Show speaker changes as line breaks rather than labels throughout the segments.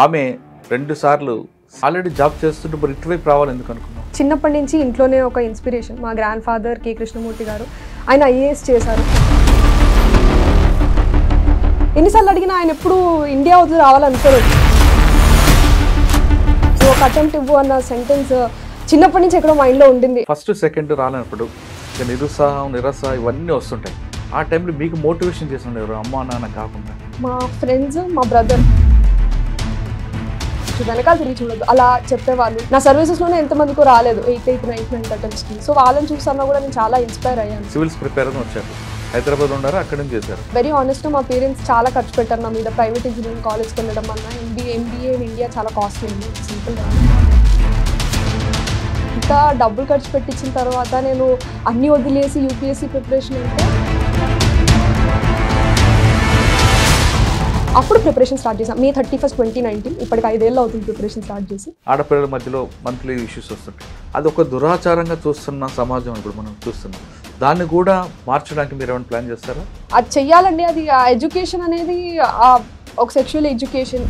ఆమె 2 సార్లు already job చేస్తుంటే మరి ఇటువైపు రావాలి ఎందుకు అనుకున్నాం?
చిన్నప్పటి నుంచి ఇంట్లోనే ఒక ఇన్స్పిరేషన్. మా గ్రాండ్ ఫాదర్ కే కృష్ణమూర్తి గారు, ఆయన ఐఏఎస్ చేశారు. ఎన్నిసార్లు అడిగినా ఆయన ఎప్పుడు ఇండియా వదిలి రావాలనుకోలేదు. సో ఒక అటెంప్ట్ ఇవ్వు అన్న సెంటెన్స్ చిన్నప్పటి నుంచి ఎక్కడో మైండ్లో ఉండింది.
ఫస్ట్ సెకండ్ రాలేనప్పుడు నిరుత్సాహం నిరాశ ఇవన్నీ వస్తుంటాయి. ఆ టైంలో మీకు మోటివేషన్ చేసిన ఎవరు? అమ్మా నాన్న కాకుండా
మా ఫ్రెండ్స్, మా బ్రదర్ వెనకాల తిరిగి చూడదు అలా చెప్పేవాళ్ళు. నా సర్వీసెస్లోనే ఎంతమందికో రాలేదు 8, 9, 10 అటెంప్ట్స్కి. సో వాళ్ళని చూసాను కూడా నేను చాలా ఇన్స్పైర్ అయ్యాను.
సివిల్స్ ప్రిపేర్ అని వచ్చారు, హైదరాబాద్ ఉన్నారా, అక్కడ నుంచి చేశారు.
వెరీ ఆనెస్ట్, మా పేరెంట్స్ చాలా ఖర్చు పెట్టారు నా మీద. ప్రైవేట్ ఇంజనీరింగ్ కాలేజ్కి వెళ్ళడం వల్ల ఎంబీఏ ఇన్ ఇండియా చాలా కాస్ట్లీ ఉంది. సింపుల్గా ఇంకా డబ్బులు ఖర్చు పెట్టించిన తర్వాత నేను అన్నీ వదిలేసి యూపీఎస్సీ ప్రిపరేషన్ అంటే అప్పుడు ప్రిపరేషన్ స్టార్ట్ చేసాం. May 31, 2019. ఇప్పటికి 5 ఏళ్ళు అవుతుంది ప్రిపరేషన్ స్టార్ట్ చేసి.
ఆడపిల్లల మధ్యలో మంత్లీ ఇష్యూస్ వస్తుంటాయి. అది ఒక దురాచారంగా చూస్తున్న సమాజం ఇప్పుడు మనం చూస్తున్నాం. దాన్ని కూడా మార్చడానికి మీరు ఏమైనా ప్లాన్ చేస్తారా?
అది చెయ్యాలండి. అది ఆ ఎడ్యుకేషన్ అనేది ఒక సెక్షువల్ ఎడ్యుకేషన్.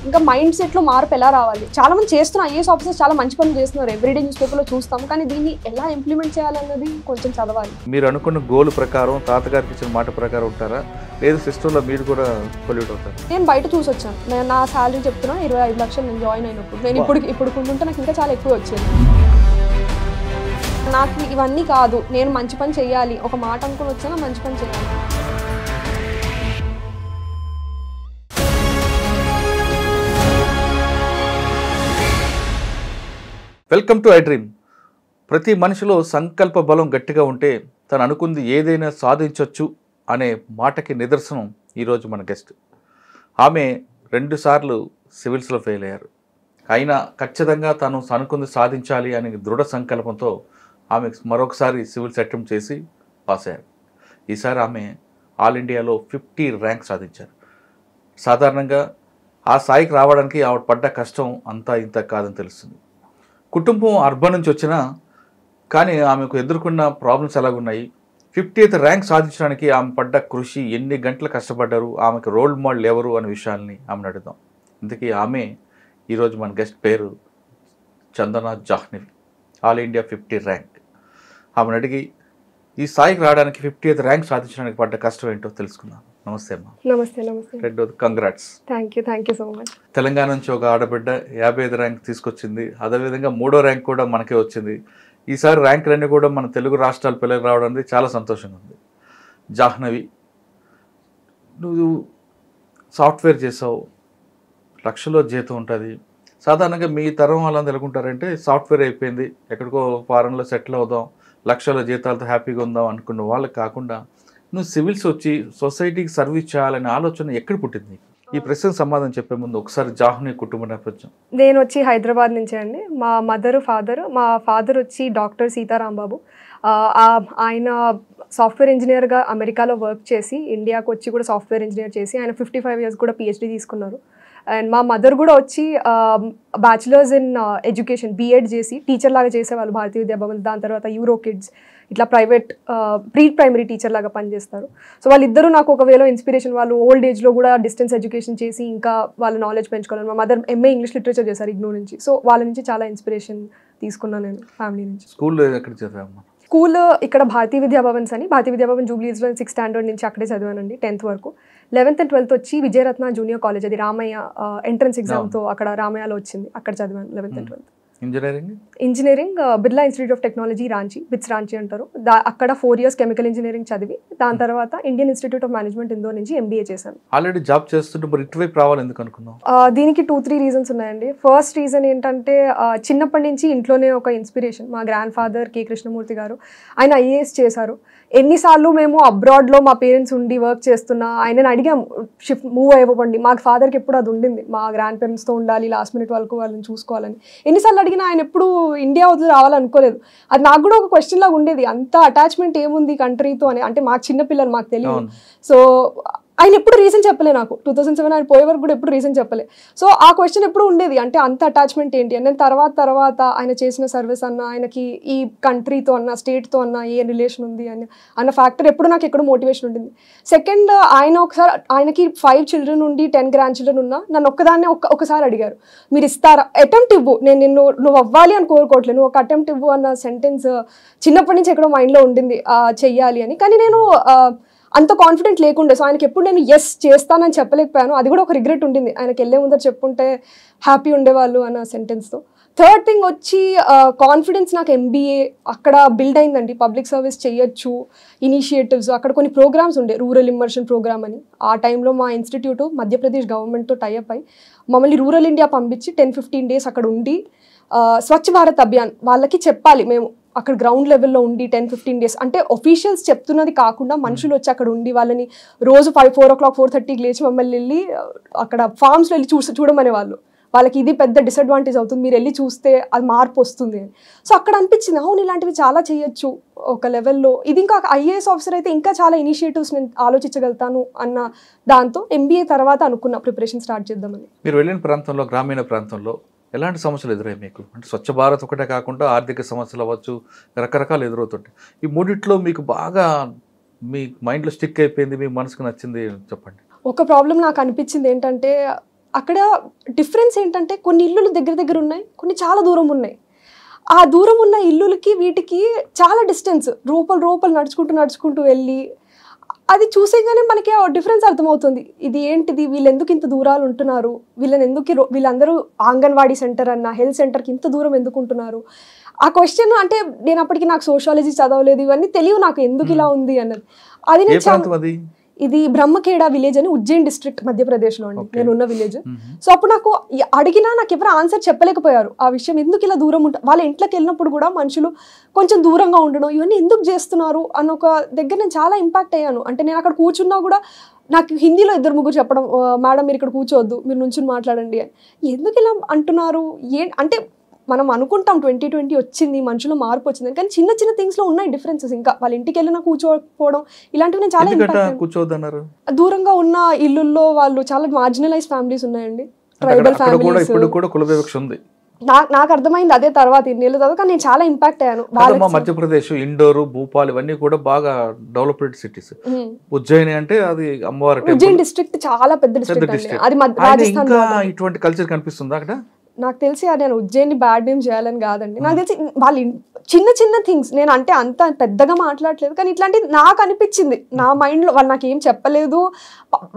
ఇంకా మైండ్ సెట్లో మార్పు ఎలా రావాలి? చాలా మంది చేస్తున్నారు, ఐఏఎస్ ఆఫీసర్స్ చాలా మంచి పనులు చేస్తున్నారు, ఎవ్రీడే న్యూస్ పేపర్లో చూస్తాం. కానీ దీన్ని ఎలా ఇంప్లిమెంట్ చేయాలన్నది కొంచెం చదవాలి.
మీరు అనుకున్న గోల్ ప్రకారం తాతగారికి ఇచ్చిన మాట ప్రకారం ఉంటారా, లేదు సిస్టంలో మీరు కూడా పొల్యూట్ అవుతారు?
నేను బయట చూసి వచ్చాను. నేను నా శాలరీ చెప్తున్నాను 25 లక్షలు నేను జాయిన్ అయినప్పుడు. నేను ఇప్పుడు కొంటుంటే నాకు ఇంకా చాలా ఎక్కువ వచ్చేది. నాకు ఇవన్నీ కాదు, నేను మంచి పని చేయాలి, ఒక మాట అనుకుని వచ్చాను, మంచి పని చేయాలి.
Welcome to I dream. ప్రతి మనిషిలో సంకల్ప బలం గట్టిగా ఉంటే తను అనుకుంది ఏదైనా సాధించవచ్చు అనే మాటకి నిదర్శనం ఈరోజు మన గెస్ట్. ఆమె 2 సార్లు సివిల్స్లో ఫెయిల్ అయ్యారు. అయినా ఖచ్చితంగా తను అనుకుంది సాధించాలి అనే దృఢ సంకల్పంతో ఆమె మరొకసారి సివిల్స్ అటెంప్ట్ చేసి పాస్ అయ్యారు. ఈసారి ఆమె ఆల్ ఇండియాలో 50 ర్యాంక్ సాధించారు. సాధారణంగా ఆ స్థాయికి రావడానికి ఆవిడ పడ్డ కష్టం అంతా ఇంత కాదని తెలుస్తుంది. కుటుంబం అర్బన్ నుంచి వచ్చినా కానీ ఆమెకు ఎదుర్కొన్న ప్రాబ్లమ్స్ ఎలాగున్నాయి, 50th ర్యాంక్ సాధించడానికి ఆమె పడ్డ కృషి, ఎన్ని గంటలు కష్టపడ్డారు, ఆమెకు రోల్ మోడల్ ఎవరు అనే విషయాల్ని ఆమెను అడుగుదాం. ఇందుకే ఆమె ఈరోజు మన గెస్ట్ పేరు Chandana Jahnavi. All India 50 rank. ఆమెను అడిగి ఈ స్థాయికి రావడానికి 50th ర్యాంక్ సాధించడానికి పడ్డ కష్టం ఏంటో తెలుసుకుందాం. నమస్తే అమ్మా.
నమస్తే.
రెండోది congrats.
Thank you so much.
Telangana నుంచి ఒక ఆడబిడ్డ 55 ర్యాంక్ తీసుకొచ్చింది. అదేవిధంగా 3వ ర్యాంక్ కూడా మనకే వచ్చింది. ఈసారి ర్యాంకులన్నీ కూడా మన తెలుగు రాష్ట్రాల పిల్లలు రావడం అనేది చాలా సంతోషంగా ఉంది. జాహ్నవి, నువ్వు సాఫ్ట్వేర్ చేసావు, లక్షలో జీతం ఉంటుంది. సాధారణంగా మీ తరం వాళ్ళందరూ అనుకుంటారంటే సాఫ్ట్వేర్ అయిపోయింది, ఎక్కడికో ఫారెన్లో సెటిల్ అవుదాం, లక్షల జీతాలతో హ్యాపీగా ఉందాం అనుకున్న వాళ్ళకి కాకుండా నువ్వు సివిల్స్ వచ్చి సొసైటీకి సర్వీస్ చేయాలనే ఆలోచన ఎక్కడ పుట్టింది? ఈ ప్రశ్నకు సమాధానం చెప్పే ముందు ఒకసారి జాహ్నవి కుటుంబ నేపథ్యం.
నేను వచ్చి హైదరాబాద్ నుంచే అండి. మా మా ఫాదర్ వచ్చి డాక్టర్ సీతారాంబాబు. ఆయన సాఫ్ట్వేర్ ఇంజనీర్గా అమెరికాలో వర్క్ చేసి ఇండియాకు వచ్చి కూడా సాఫ్ట్వేర్ ఇంజనీర్ చేసి ఆయన 55 years కూడా PhD తీసుకున్నారు. అండ్ మా మదర్ కూడా వచ్చి బ్యాచిలర్స్ ఇన్ ఎడ్యుకేషన్ బీఎడ్ చేసి టీచర్ లాగా చేసేవాళ్ళు భారతీయ విద్యాభవన్. దాని తర్వాత యూరో కిడ్స్ ఇట్లా ప్రైవేట్ ప్రీ ప్రైమరీ టీచర్ లాగా పనిచేస్తారు. సో వాళ్ళిద్దరూ నాకు ఒక వేలో ఇన్స్పిరేషన్. వాళ్ళు ఓల్డ్ ఏజ్లో కూడా డిస్టెన్స్ ఎడ్యుకేషన్ చేసి ఇంకా వాళ్ళ నాలెడ్జ్ పెంచుకోవాలి. మా మదర్ MA ఇంగ్లీష్ లిటరేచర్ చేశారు IGNOU నుంచి. సో వాళ్ళ నుంచి చాలా ఇన్స్పిరేషన్ తీసుకున్నాను నేను ఫ్యామిలీ నుంచి.
స్కూల్లో ఎక్కడ చదివామ్మా?
స్కూల్ ఇక్కడ భారతీయ విద్యాభవన్స్ అని, భారతీయ విద్యాభవన్ జూబ్లీస్లో 6th standard నుంచి అక్కడే చదివానండి 10th వరకు. 11th and 12th వచ్చి విజయరత్న జూనియర్ కాలేజ్, అది రామయ్య ఎంట్రన్స్ ఎగ్జామ్తో అక్కడ రామయ్యలో వచ్చింది, అక్కడ చదివాను 11th and 12th. Engineering Birla institute of technology Ranchi, bits Ranchi అంటారు. అక్కడ 4 years కెమికల్ ఇంజనీరింగ్ చదివి దాని తర్వాత Indian institute of management Indore నుంచి MBA చేశాను.
ఆల్రెడీ జాబ్ చేస్తుంటే మరి ఇటువైపు రావాలి ఎందుకు అనుకున్నావు?
దీనికి 2-3 రీజన్స్ ఉన్నాయండి. ఫస్ట్ రీజన్ ఏంటంటే చిన్నప్పటి నుంచి ఇంట్లోనే ఒక ఇన్స్పిరేషన్. మా గ్రాండ్ ఫాదర్ కే కృష్ణమూర్తి గారు, ఆయన IAS చేశారు. ఎన్నిసార్లు మేము అబ్రాడ్లో మా పేరెంట్స్ ఉండి వర్క్ చేస్తున్నా ఆయనని అడిగాం మూవ్ అయిపోండి. మా ఫాదర్కి ఎప్పుడు అది ఉండింది, మా గ్రాండ్ పేరెంట్స్తో ఉండాలి, లాస్ట్ మినిట్ వరకు వాళ్ళని చూసుకోవాలని. ఎన్నిసార్లు అడిగినా ఆయన ఎప్పుడు ఇండియా వదిలి రావాలనుకోలేదు. అది నాకు కూడా ఒక క్వశ్చన్ లాగా ఉండేది, అంత అటాచ్మెంట్ ఏముంది కంట్రీతో అని. అంటే మాకు చిన్నపిల్లలు, మాకు తెలియదు. సో ఆయన ఎప్పుడు రీజన్ చెప్పలే నాకు 2007 ఆయన పోయే వరకు కూడా ఎప్పుడు రీజన్ చెప్పలే. సో ఆ క్వశ్చన్ ఎప్పుడు ఉండేది, అంటే అంత అటాచ్మెంట్ ఏంటి అని. నేను తర్వాత ఆయన చేసిన సర్వీస్ అన్న, ఆయనకి ఈ కంట్రీతో అన్న, స్టేట్తో అన్న ఏ రిలేషన్ ఉంది అన్న ఫ్యాక్టర్ ఎప్పుడు నాకు ఎక్కడ మోటివేషన్ ఉంటుంది. సెకండ్, ఆయన ఒకసారి ఆయనకి 5 children ఉండి 10 grandchildren ఉన్నా నన్ను ఒక్కదాన్నే ఒకసారి అడిగారు, మీరు ఇస్తారా, అటెంప్ట్ ఇవ్వు, నేను నువ్వు అవ్వాలి అని కోరుకోవట్లేదు, నువ్వు ఒక అటెంప్ట్ ఇవ్వు అన్న సెంటెన్స్ చిన్నప్పటి నుంచి ఎక్కడో మైండ్లో ఉండింది చెయ్యాలి అని. కానీ నేను అంత కాన్ఫిడెంట్ లేకుండే. సో ఆయనకి ఎప్పుడు నేను ఎస్ చేస్తానని చెప్పలేకపోయాను. అది కూడా ఒక రిగ్రెట్ ఉండింది, ఆయనకి వెళ్ళే ముందర చెప్పుంటే హ్యాపీ ఉండేవాళ్ళు అన్న సెంటెన్స్తో. థర్డ్ థింగ్ వచ్చి కాన్ఫిడెన్స్ నాకు MBA అక్కడ బిల్డ్ అయిందండి. పబ్లిక్ సర్వీస్ చేయొచ్చు, ఇనిషియేటివ్స్, అక్కడ కొన్ని ప్రోగ్రామ్స్ ఉండే, రూరల్ ఇమ్మర్షన్ ప్రోగ్రామ్ అని. ఆ టైంలో మా ఇన్స్టిట్యూట్ మధ్యప్రదేశ్ గవర్నమెంట్తో టైఅప్ అయి మమ్మల్ని రూరల్ ఇండియా పంపించి 10-15 days అక్కడ ఉండి స్వచ్ఛ భారత్ అభియాన్ వాళ్ళకి చెప్పాలి మేము అక్కడ గ్రౌండ్ లెవెల్లో ఉండి 10-15 days. అంటే ఒఫీషియల్స్ చెప్తున్నది కాకుండా మనుషులు వచ్చి అక్కడ ఉండి వాళ్ళని రోజు 4 o'clock 4:30కి లేచి మమ్మల్ని వెళ్ళి అక్కడ ఫార్మ్స్లో వెళ్ళి చూడమనే వాళ్ళు. వాళ్ళకి ఇది పెద్ద డిసడ్వాంటేజ్ అవుతుంది, మీరు వెళ్ళి చూస్తే అది మార్పు వస్తుంది అని. సో అక్కడ అనిపించింది అవును ఇలాంటివి చాలా చేయొచ్చు ఒక లెవెల్లో. ఇది ఇంకా IAS ఆఫీసర్ అయితే ఇంకా చాలా ఇనిషియేటివ్స్ నేను ఆలోచించగలుగుతాను అన్న దాంతో MBA తర్వాత అనుకున్న ప్రిపరేషన్ స్టార్ట్ చేద్దామని.
మీరు వెళ్ళిన ప్రాంతంలో, గ్రామీణ ప్రాంతంలో ఎలాంటి సమస్యలు ఎదురయ్యాయి మీకు? అంటే స్వచ్ఛ భారత్ ఒకటే కాకుండా ఆర్థిక సమస్యలు అవ్వచ్చు, రకరకాలు ఎదురవుతుంటాయి. ఈ మూడిట్లో మీకు బాగా మీ మైండ్లో స్టిక్ అయిపోయింది, మీ మనసుకు నచ్చింది చెప్పండి.
ఒక ప్రాబ్లం నాకు అనిపించింది ఏంటంటే అక్కడ డిఫరెన్స్ ఏంటంటే కొన్ని ఇల్లులు దగ్గర ఉన్నాయి, కొన్ని చాలా దూరం ఉన్నాయి. ఆ దూరం ఉన్న ఇల్లులకి వీటికి చాలా డిస్టెన్స్, రూపలు నడుచుకుంటూ వెళ్ళి అది చూసేగానే మనకి ఆ డిఫరెన్స్ అర్థమవుతుంది. ఇది ఏంటిది, వీళ్ళు ఎందుకు ఇంత దూరాలు ఉంటున్నారు, వీళ్ళందరూ అంగన్వాడీ సెంటర్ అన్న హెల్త్ సెంటర్కి ఇంత దూరం ఎందుకు ఉంటున్నారు. ఆ క్వశ్చన్ అంటే నేను అప్పటికి నాకు సోషాలజీ చదవలేదు, ఇవన్నీ తెలియవు నాకు ఎందుకు ఇలా ఉంది అన్నది. అది నేను ఇది బ్రహ్మఖేడా విలేజ్ అని ఉజ్జయిన్ డిస్ట్రిక్ట్ మధ్యప్రదేశ్లో అండి నేను ఉన్న విలేజ్. సో అప్పుడు నాకు అడిగినా నాకు ఎవరు ఆన్సర్ చెప్పలేకపోయారు ఆ విషయం, ఎందుకు ఇలా దూరం ఉంటారు. వాళ్ళ ఇంట్లోకి వెళ్ళినప్పుడు కూడా మనుషులు కొంచెం దూరంగా ఉండడం, ఇవన్నీ ఎందుకు చేస్తున్నారు అన్న ఒక దగ్గర నేను చాలా ఇంపాక్ట్ అయ్యాను. అంటే నేను అక్కడ కూర్చున్నా కూడా నాకు హిందీలో 2-3 చెప్పడం, మేడం మీరు ఇక్కడ కూర్చోవద్దు, మీరు నుంచుని మాట్లాడండి అని. ఎందుకు ఇలా అంటున్నారు అంటే మనం అనుకుంటాం 2020 వచ్చింది, మనుషులు మార్పు వచ్చింది, కానీ చిన్న థింగ్స్ లో ఉన్నాయి డిఫరెన్సెస్. ఇంకా వాళ్ళ ఇంటికి వెళ్ళినా కూర్చోకపోవడం ఇలాంటివి నేను చాలా దూరంగా ఉన్న ఇల్లుల్లో వాళ్ళు చాలా మార్జినలైజ్ ఫ్యామిలీస్ ఉన్నాయండి, ట్రైబల్ ఫ్యామిలీస్. నాకు అర్థమైంది అదే తర్వాత ఇన్నేళ్ళ తర్వాత, కానీ నేను చాలా ఇంపాక్ట్ అయ్యాను.
మధ్యప్రదేశ్ ఇండోర్, భూపాల్ ఇవన్నీ కూడా బాగా డెవలప్డ్ సిటీస్. ఉజ్జయిని అంటే అది అమ్మవారి
ఉజ్జయిన్ డిస్ట్రిక్ట్ చాలా పెద్ద డిస్ట్రిక్ట్, అది రాజస్థాన్.
ఇటువంటి కల్చర్ కనిపిస్తుంది అక్కడ.
నాకు తెలిసి నేను ఉజ్జయిని బ్యాడ్ నేమ్ చేయాలని కాదండి, నాకు తెలిసి వాళ్ళు చిన్న థింగ్స్, నేను అంటే అంత పెద్దగా మాట్లాడలేదు, కానీ ఇట్లాంటిది నాకు అనిపించింది నా మైండ్లో. వాళ్ళు నాకు ఏం చెప్పలేదు,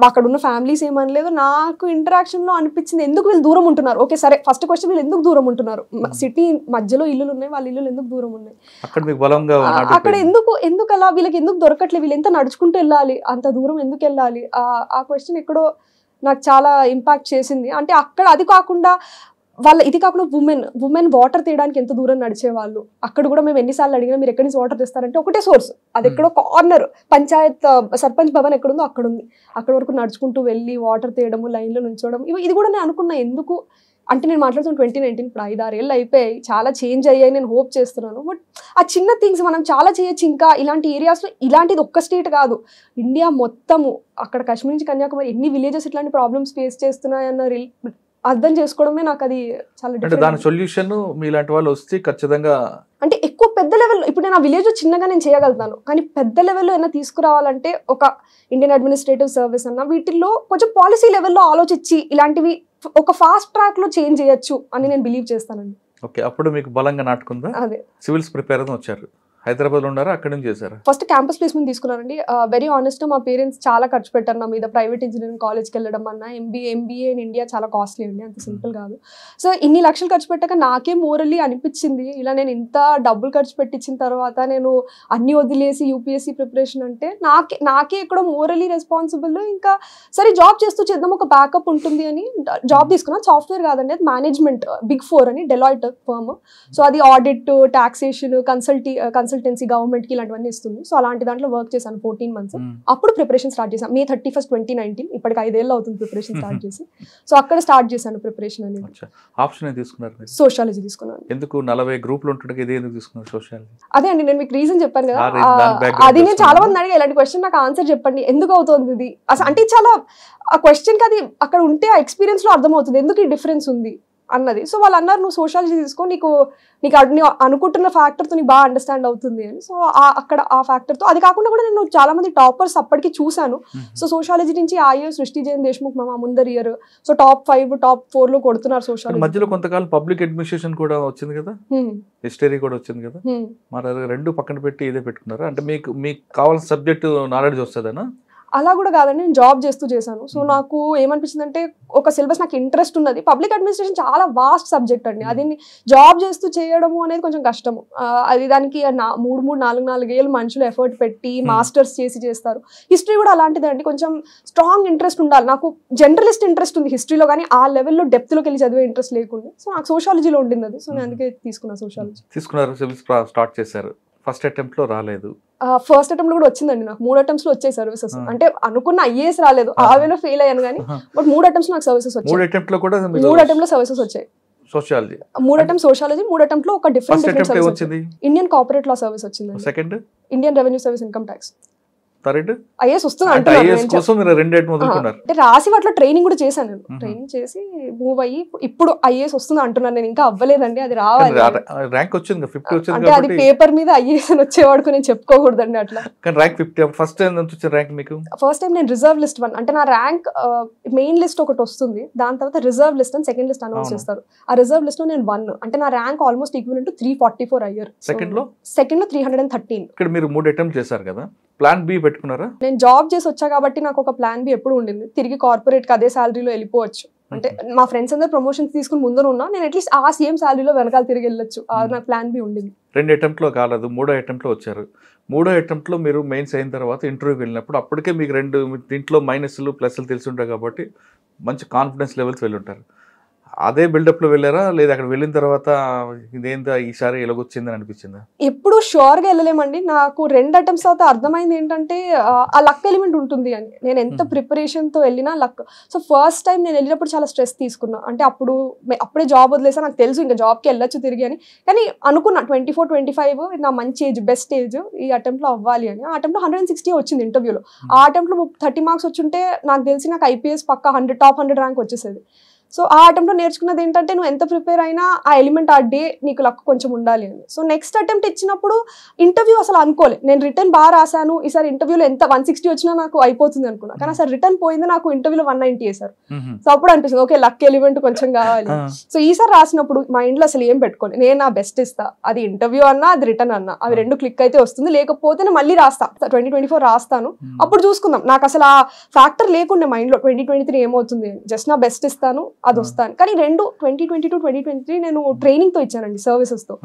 అక్కడ ఉన్న ఫ్యామిలీస్ ఏమనలేదు, నాకు ఇంటరాక్షన్లో అనిపించింది ఎందుకు వీళ్ళు దూరం ఉంటున్నారు. ఓకే సరే, ఫస్ట్ క్వశ్చన్ వీళ్ళు ఎందుకు దూరం ఉంటున్నారు, సిటీ మధ్యలో ఇల్లులు ఉన్నాయి, వాళ్ళ ఇల్లులు ఎందుకు దూరం ఉన్నాయి, అక్కడ ఎందుకు అలా వీళ్ళకి ఎందుకు దొరకట్లేదు, వీళ్ళు ఎంత నడుచుకుంటూ వెళ్ళాలి, అంత దూరం ఎందుకు వెళ్ళాలి. ఆ క్వశ్చన్ ఎక్కడో నాకు చాలా ఇంపాక్ట్ చేసింది. అంటే అక్కడ అది కాకుండా ఇది కాకుండా ఉమెన్ వాటర్ తీయడానికి ఎంత దూరం నడిచేవాళ్ళు. అక్కడ కూడా మేము ఎన్నిసార్లు అడిగినా మీరు ఎక్కడి నుంచి వాటర్ తెస్తారంటే ఒకటే సోర్స్, అది ఎక్కడో కార్నర్ పంచాయత్ సర్పంచ్ భవన్ ఎక్కడుందో అక్కడ ఉంది, అక్కడ వరకు నడుచుకుంటూ వెళ్ళి వాటర్ తీయడము, లైన్లో నుంచోవడం, ఇది కూడా నేను అనుకున్నా ఎందుకు అంటే. నేను మాట్లాడుతున్న 2019, ఇప్పుడు 5-6 ఏళ్ళు అయిపోయాయి, చాలా చేంజ్ అయ్యాయి, నేను హోప్ చేస్తున్నాను. బట్ ఆ చిన్న థింగ్స్ మనం చాలా చేయొచ్చు ఇంకా ఇలాంటి ఏరియాస్లో. ఇలాంటిది ఒక్క స్టేట్ కాదు, ఇండియా మొత్తము, అక్కడ కాశ్మీర్ నుంచి కన్యాకుమారి ఎన్ని విలేజెస్ ఇట్లాంటి ప్రాబ్లమ్స్ ఫేస్ చేస్తున్నాయన్న అర్థం చేసుకోవడమే నాకు అది చాలా.
దాని సొల్యూషన్ మీలాంటి వాళ్ళు వస్తే ఖచ్చితంగా,
అంటే ఎక్కువ పెద్ద లెవెల్లో, ఇప్పుడు నేను ఆ విలేజ్ చిన్నగా నేను చేయగలుగుతాను, కానీ పెద్ద లెవెల్లో ఏమైనా తీసుకురావాలంటే ఒక ఇండియన్ అడ్మినిస్ట్రేటివ్ సర్వీస్ అన్న వీటిల్లో కొంచెం పాలసీ లెవెల్లో ఆలోచించి ఇలాంటివి ఒక ఫాస్ట్ ట్రాక్ లో చేంజ్ చేయొచ్చు అని నేను బిలీవ్ చేస్తానండి.
ఓకే, అప్పుడు మీకు బలంగా నాటుకుందా? అదే సివిల్స్ ప్రిపేర్ అవుతూ వచ్చారు, హైదరాబాద్లో ఉన్నారా, అక్కడ నుంచి చేశారు?
ఫస్ట్ క్యాంపస్ ప్లేస్మెంట్ తీసుకున్నానండి. వెరీ ఆనెస్ట్, మా పేరెంట్స్ చాలా ఖర్చు పెట్టారు నా మీద. ప్రైవేట్ ఇంజనీరింగ్ కాలేజ్కి వెళ్ళడం అన్న, ఎంబీఏ ఇన్ ఇండియా చాలా కాస్ట్లీ అండి, అంత సింపుల్ కాదు. సో ఇన్ని లక్షలు ఖర్చు పెట్టాక నాకే మోరల్లీ అనిపించింది, ఇలా నేను ఇంత డబ్బులు ఖర్చు పెట్టించిన తర్వాత నేను అన్ని వదిలేసి యూపీఎస్సీ ప్రిపరేషన్ అంటే నాకే ఎక్కడో మోరల్లీ రెస్పాన్సిబుల్. ఇంకా సరే జాబ్ చేస్తూ చేద్దాం, ఒక బ్యాకప్ ఉంటుంది అని జాబ్ తీసుకున్నాను. సాఫ్ట్వేర్ కాదండి, అది మేనేజ్మెంట్, Big 4 అని, డెలాయిట్ ఫర్మ్. సో అది ఆడిట్, టాక్సేషన్, కన్సల్టెన్సీ కన్సల్టెన్సీ గవర్నమెంట్కి ఇలాంటివన్నీ ఇస్తుంది. సో అలాంటి దాంట్లో వర్క్ చేశాను 14 months. అప్పుడు ప్రిపరేషన్ స్టార్ట్ చేశాను May 31st, 2019. ఇప్పటికి 5 ఏళ్ళు అవుతుంది ప్రిపరేషన్ స్టార్ట్ చేసి. సో అక్కడ స్టార్ట్ చేశాను ప్రిపరేషన్ అనేది.
ఆప్షన్ ఏం తీసుకున్నారు?
సోషాలజీ తీసుకున్నాను.
ఎందుకు 40 గ్రూపులు ఉంటుండగా ఇది ఎందుకు తీసుకున్నారు సోషాలజీ?
అదే అండి, నేను మీకు రీజన్ చెప్పాను కదా, అది నేను చాలా మంది అడిగా ఇలాంటి క్వశ్చన్, నాకు ఆన్సర్ చెప్పండి ఎందుకు అవుతుంది ఇది అసలు అంటే చాలా ఆ క్వశ్చన్ కి అది అక్కడ ఉంటే ఆ ఎక్స్పీరియన్స్ లో అర్థమవుతుంది ఎందుకు ఈ డిఫరెన్స్ ఉంది అన్నది. సో వాళ్ళు అన్నారు నువ్వు సోషాలజీ తీసుకో, నీకు అనుకుంటున్న ఫ్యాక్టర్తో నీకు బాగా అండర్స్టాండ్ అవుతుంది అని. సో అక్కడ ఆ ఫ్యాక్టర్తో, అది కాకుండా కూడా నేను చాలా మంది టాపర్స్ అప్పటికి చూశాను. సో సోషాలజీ నుంచి IAS సృష్టి జైన్ దేశ్ముఖ్ మా ముందర ఇయర్ సో టాప్ 5 టాప్ 4 లో కొడుతున్నారు సోషాలజీ.
మధ్యలో కొంతకాలం పబ్లిక్ అడ్మినిస్ట్రేషన్ కూడా వచ్చింది కదా, హిస్టరీ కూడా వచ్చింది కదా, మరి రెండు పక్కన పెట్టి ఇదే పెట్టుకున్నారా? అంటే మీకు కావాల్సిన సబ్జెక్ట్ నాలెడ్జ్ వస్తుందనా?
అలా కూడా కాదండి, నేను జాబ్ చేశాను. సో నాకు ఏమనిపించింది అంటే ఒక సిలబస్ నాకు ఇంట్రెస్ట్ ఉన్నది. పబ్లిక్ అడ్మినిస్ట్రేషన్ చాలా వాస్ట్ సబ్జెక్ట్ అండి, అది జాబ్ చేస్తూ చేయడము అనేది కొంచెం కష్టము. అది దానికి 3-4 ఏళ్ళు మనుషులు ఎఫర్ట్ పెట్టి మాస్టర్స్ చేస్తారు. హిస్టరీ కూడా అలాంటిదే అండి, కొంచెం స్ట్రాంగ్ ఇంట్రెస్ట్ ఉండాలి. నాకు జనరలిస్ట్ ఇంట్రెస్ట్ ఉంది హిస్టరీలో, కానీ ఆ లెవెల్లో డెప్త్లోకి వెళ్ళి చదివే ఇంట్రెస్ట్ లేకుండా. సో నాకు సోషాలజీలో ఉండింది అది. సో నేను అందుకే తీసుకున్నాను సోషాలజీ.
తీసుకున్నారు, స్టార్ట్ చేశారు. ఫస్ట్ అటెంప్ట్ లో రాలేదు,
ఫస్ట్ అటెంప్ట్ లో కూడా వచ్చిందండి నాకు. 3 attempts లో వచ్చాయి సర్వీసెస్. అంటే అనుకున్న IAS రాలేదు, ఆవేలో ఫెయిల్ అయ్యాను కానీ బట్ 3 attempts నాకు సర్వీసెస్ వచ్చాయి.
3 attempt లో కూడా
3 attempts లో సర్వీసెస్ వచ్చాయి.
సోషాలజీ
3 attempts సోషాలజీ, 3 attempts లో ఒక డిఫరెంట్ సర్వీస్
వచ్చింది.
ఇండియన్ కార్పొరేట్ లా సర్వీస్ వచ్చింది.
Second
Indian revenue service income tax.
Third
IAS వస్తుంది
అంటే IAS కోసం మీరు 2 attempt వదులుకున్నారు.
అంటే రాసి వాటిలో ట్రైనింగ్ కూడా చేశాను నేను. ట్రైనింగ్ చేసి మూవ్ అయ్యి ఇప్పుడు IAS వస్తుంది అంటున్నాను నేను. ఇంకా అవ్వలేదండి, అది రావాలి.
ర్యాంక్ వచ్చింది 50 వచ్చింది
అంటే అది పేపర్ మీద IAS అని వచ్చేవాడుకు నేను చెప్పుకోకూడదండి అట్లా.
కానీ ర్యాంక్ 50. ఫస్ట్ టైం ఎంత వచ్చింది ర్యాంక్ మీకు?
ఫస్ట్ టైం నేను రిజర్వ్ లిస్ట్ 1, అంటే నా ర్యాంక్ మెయిన్ లిస్ట్ ఒకటి వస్తుంది, దాని తర్వాత రిజర్వ్ లిస్ట్ అని సెకండ్ లిస్ట్ అనౌన్స్ చేస్తారు. ఆ రిజర్వ్ లిస్ట్ లో నేను 1, అంటే నా ర్యాంక్ ఆల్మోస్ట్ ఈక్వల్ టు 344 అయ్యారు. సెకండ్ లో 313.
ఇక్కడ మీరు 3 అటెంప్ట్ చేశారు కదా, ప్లాన్ బి పెట్టుకున్నారా?
నేను జాబ్ చేసి వచ్చా కాబట్టి నాకు ఒక ప్లాన్ బి ఎప్పుడు ఉండింది, తిరిగి కార్పొరేట్ కి అదే సాలరీలో వెళ్ళిపోవచ్చు. అంటే మా ఫ్రెండ్స్ అందరూ ప్రమోషన్స్ తీసుకుని ముందర ఉన్నా, నేను అట్లీస్ట్ ఆ సేమ్ సాలరీలో వెనకాల తిరిగి వెళ్ళొచ్చు, నాకు ప్లాన్ బి ఉండింది.
2 attempt లో కాలేదు, 3వ attempt లో వచ్చారు. 3వ attempt లో మీరు మెయిన్స్ అయిన తర్వాత ఇంటర్వ్యూకి వెళ్ళినప్పుడు అప్పటికే మీకు 2 దీంట్లో మైనస్లు ప్లస్లు తెలిసి ఉంటాయి కాబట్టి మంచి కాన్ఫిడెన్స్ లెవెల్స్ వెళ్ళి ఉంటారు. అదే బిల్డప్లో వెళ్ళారా, లేదా అక్కడ వెళ్ళిన తర్వాత ఇదేందా ఈసారి ఎలాగొచ్చిందని అనిపించిందా?
ఎప్పుడు షూర్గా వెళ్ళలేమండి. నాకు 2 attempts తర్వాత అర్థమైంది ఏంటంటే ఆ లక్ ఎలిమెంట్ ఉంటుంది అని. నేను ఎంత ప్రిపరేషన్తో వెళ్ళినా లక్. సో ఫస్ట్ టైం నేను వెళ్ళినప్పుడు చాలా స్ట్రెస్ తీసుకున్నా. అంటే అప్పుడే జాబ్ వదిలేసా, నాకు తెలుసు ఇంకా జాబ్కి వెళ్ళొచ్చు తిరిగి అని. కానీ అనుకున్నా 24-25 నా మంచి ఏజ్, బెస్ట్ ఏజ్, ఈ అటెంప్ట్లో అవ్వాలి అని. ఆ అటెంప్ట్లో 160 వచ్చింది ఇంటర్వ్యూలో. ఆ అటెంప్ట్లో 30 మార్క్స్ వచ్చుంటే నాకు తెలిసి నాకు IPS పక్కా టాప్ 100 ర్యాంక్ వచ్చేసేది. సో ఆ అటెంప్ట్లో నేర్చుకున్నది ఏంటంటే నువ్వు ఎంత ప్రిపేర్ అయినా ఆ ఎలిమెంట్ ఆ డే నీకు లక్ కొంచెం ఉండాలి అని. సో నెక్స్ట్ అటెంప్ట్ ఇచ్చినప్పుడు ఇంటర్వ్యూ అసలు అనుకోలే, నేను రిటర్న్ బాగా రాశాను, ఈసారి ఇంటర్వ్యూలో ఎంత 160 వచ్చినా నాకు అయిపోతుంది అనుకున్నా. కానీ అసలు రిటర్న్ పోయింది, నాకు ఇంటర్వ్యూలో 190 వేశారు. సో అప్పుడు అనిపిస్తుంది ఓకే లక్ ఎలిమెంట్ కొంచెం కావాలి. సో ఈసారి రాసినప్పుడు మైండ్లో అసలు ఏం పెట్టుకోండి, నేను నా బెస్ట్ ఇస్తా, అది ఇంటర్వ్యూ అన్నా అది రిటర్న్ అన్నా అవి 2 క్లిక్ అయితే వస్తుంది, లేకపోతే నేను మళ్ళీ రాస్తా 2024 రాస్తాను, అప్పుడు చూసుకుందాం. నాకు అసలు ఆ ఫ్యాక్టర్ లేకుండే మైండ్లో 2023 ఏమవుతుంది, జస్ట్ నా బెస్ట్ ఇస్తాను అది వస్తాను. కానీ 2022-2023 నేను ట్రైనింగ్ తో ఇచ్చానండి, సర్వీసెస్ తో.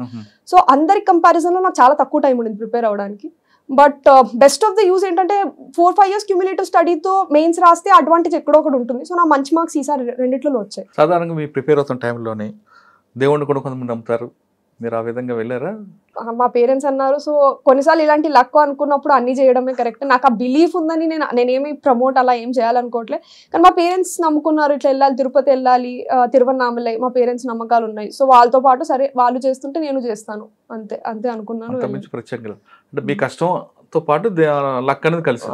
సో అందరి కంపారిజన్ లో నాకు చాలా తక్కువ టైం ఉండింది ప్రిపేర్ అవడానికి. But best of the use ఏంటంటే 4-5 years క్యూములేటివ్ స్టడీతో మెయిన్స్ రాస్తే అడ్వాంటేజ్ ఎక్కడో ఒకటి ఉంటుంది. సో నా మంచి మార్క్స్ ఈసారి 2 వచ్చాయి.
సాధారణంగా మీరు ప్రిపేర్ అవుతున్న టైంలోనే దేవుడిని కూడా కొంతమంది నమ్ముతారు, మీరు ఆ విధంగా వెళ్ళారా?
మా పేరెంట్స్ అన్నారు. సో కొన్నిసార్లు ఇలాంటి లక్ అనుకున్నప్పుడు అన్ని చేయడమే కరెక్ట్. నాకు ఆ బిలీఫ్ ఉందని నేనేమి ప్రమోట్ అలా ఏం చేయాలనుకోవట్లే. కానీ మా పేరెంట్స్ నమ్ముకున్నారు, ఇట్లా వెళ్ళాలి, తిరుపతి వెళ్ళాలి, తిరువన్నామలై, మా పేరెంట్స్ నమ్మకాలు ఉన్నాయి. సో వాళ్ళతో పాటు సరే వాళ్ళు చేస్తుంటే నేను చేస్తాను, అంతే అనుకున్నాను.
అంటే మీ కష్టంతో పాటు లక్ అనేది కలిసి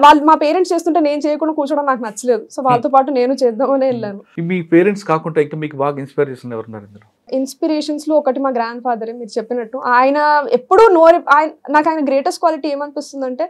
వాళ్ళు మా పేరెంట్స్ చేస్తుంటే నేను చేయకుండా కూర్చోవడం నాకు నచ్చలేదు. సో వాళ్ళతో పాటు నేను చేద్దామని వెళ్ళాను.
మీ పేరెంట్స్ కాకుండా ఇంకా మీకు బాగా ఇన్స్పైర్ చేసిన ఎవరున్నారు ఇందులో?
ఇన్స్పిరేషన్స్ లో ఒకటి మా గ్రాండ్ ఫాదరే, మీరు చెప్పినట్టు. ఆయన ఎప్పుడూ నాకు ఆయన గ్రేటెస్ట్ క్వాలిటీ ఏమనిపిస్తుంది అంటే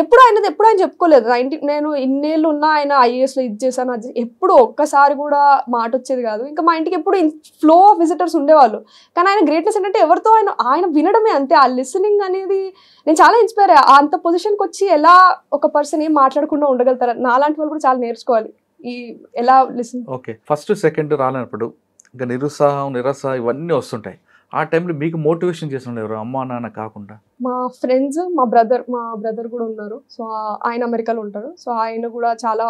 ఎప్పుడు ఆయన చెప్పుకోలేదు. నేను ఇన్నేళ్ళు ఉన్నా ఆయన IAS లో ఇది చేశాను అది, ఎప్పుడు ఒక్కసారి కూడా మాట వచ్చేది కాదు. ఇంకా మా ఇంటికి ఎప్పుడు ఫ్లో ఆఫ్ విజిటర్స్ ఉండేవాళ్ళు. కానీ ఆయన గ్రేట్నెస్ ఏంటంటే ఎవరితో ఆయన వినడమే, అంతే. ఆ లిసనింగ్ అనేది నేను చాలా ఇన్స్పైర్ అయ్యా. అంత పొజిషన్కి వచ్చి ఎలా ఒక పర్సన్ ఏం మాట్లాడకుండా ఉండగలుగుతారు, నాలాంటి వాళ్ళు కూడా చాలా నేర్చుకోవాలి ఈ ఎలా లిసన్.
ఓకే, ఫస్ట్ సెకండ్ రాలేనప్పుడు ఇంకా నిరుత్సాహం, నిరాశ ఇవన్నీ వస్తుంటాయి. ఆ టైంలో మీకు మోటివేషన్ చేసిన ఎవరు, అమ్మా నాన్న కాకుండా?
మా ఫ్రెండ్స్, మా బ్రదర్ కూడా ఉన్నారు. సో ఆయన అమెరికాలో ఉంటారు. సో ఆయన కూడా చాలా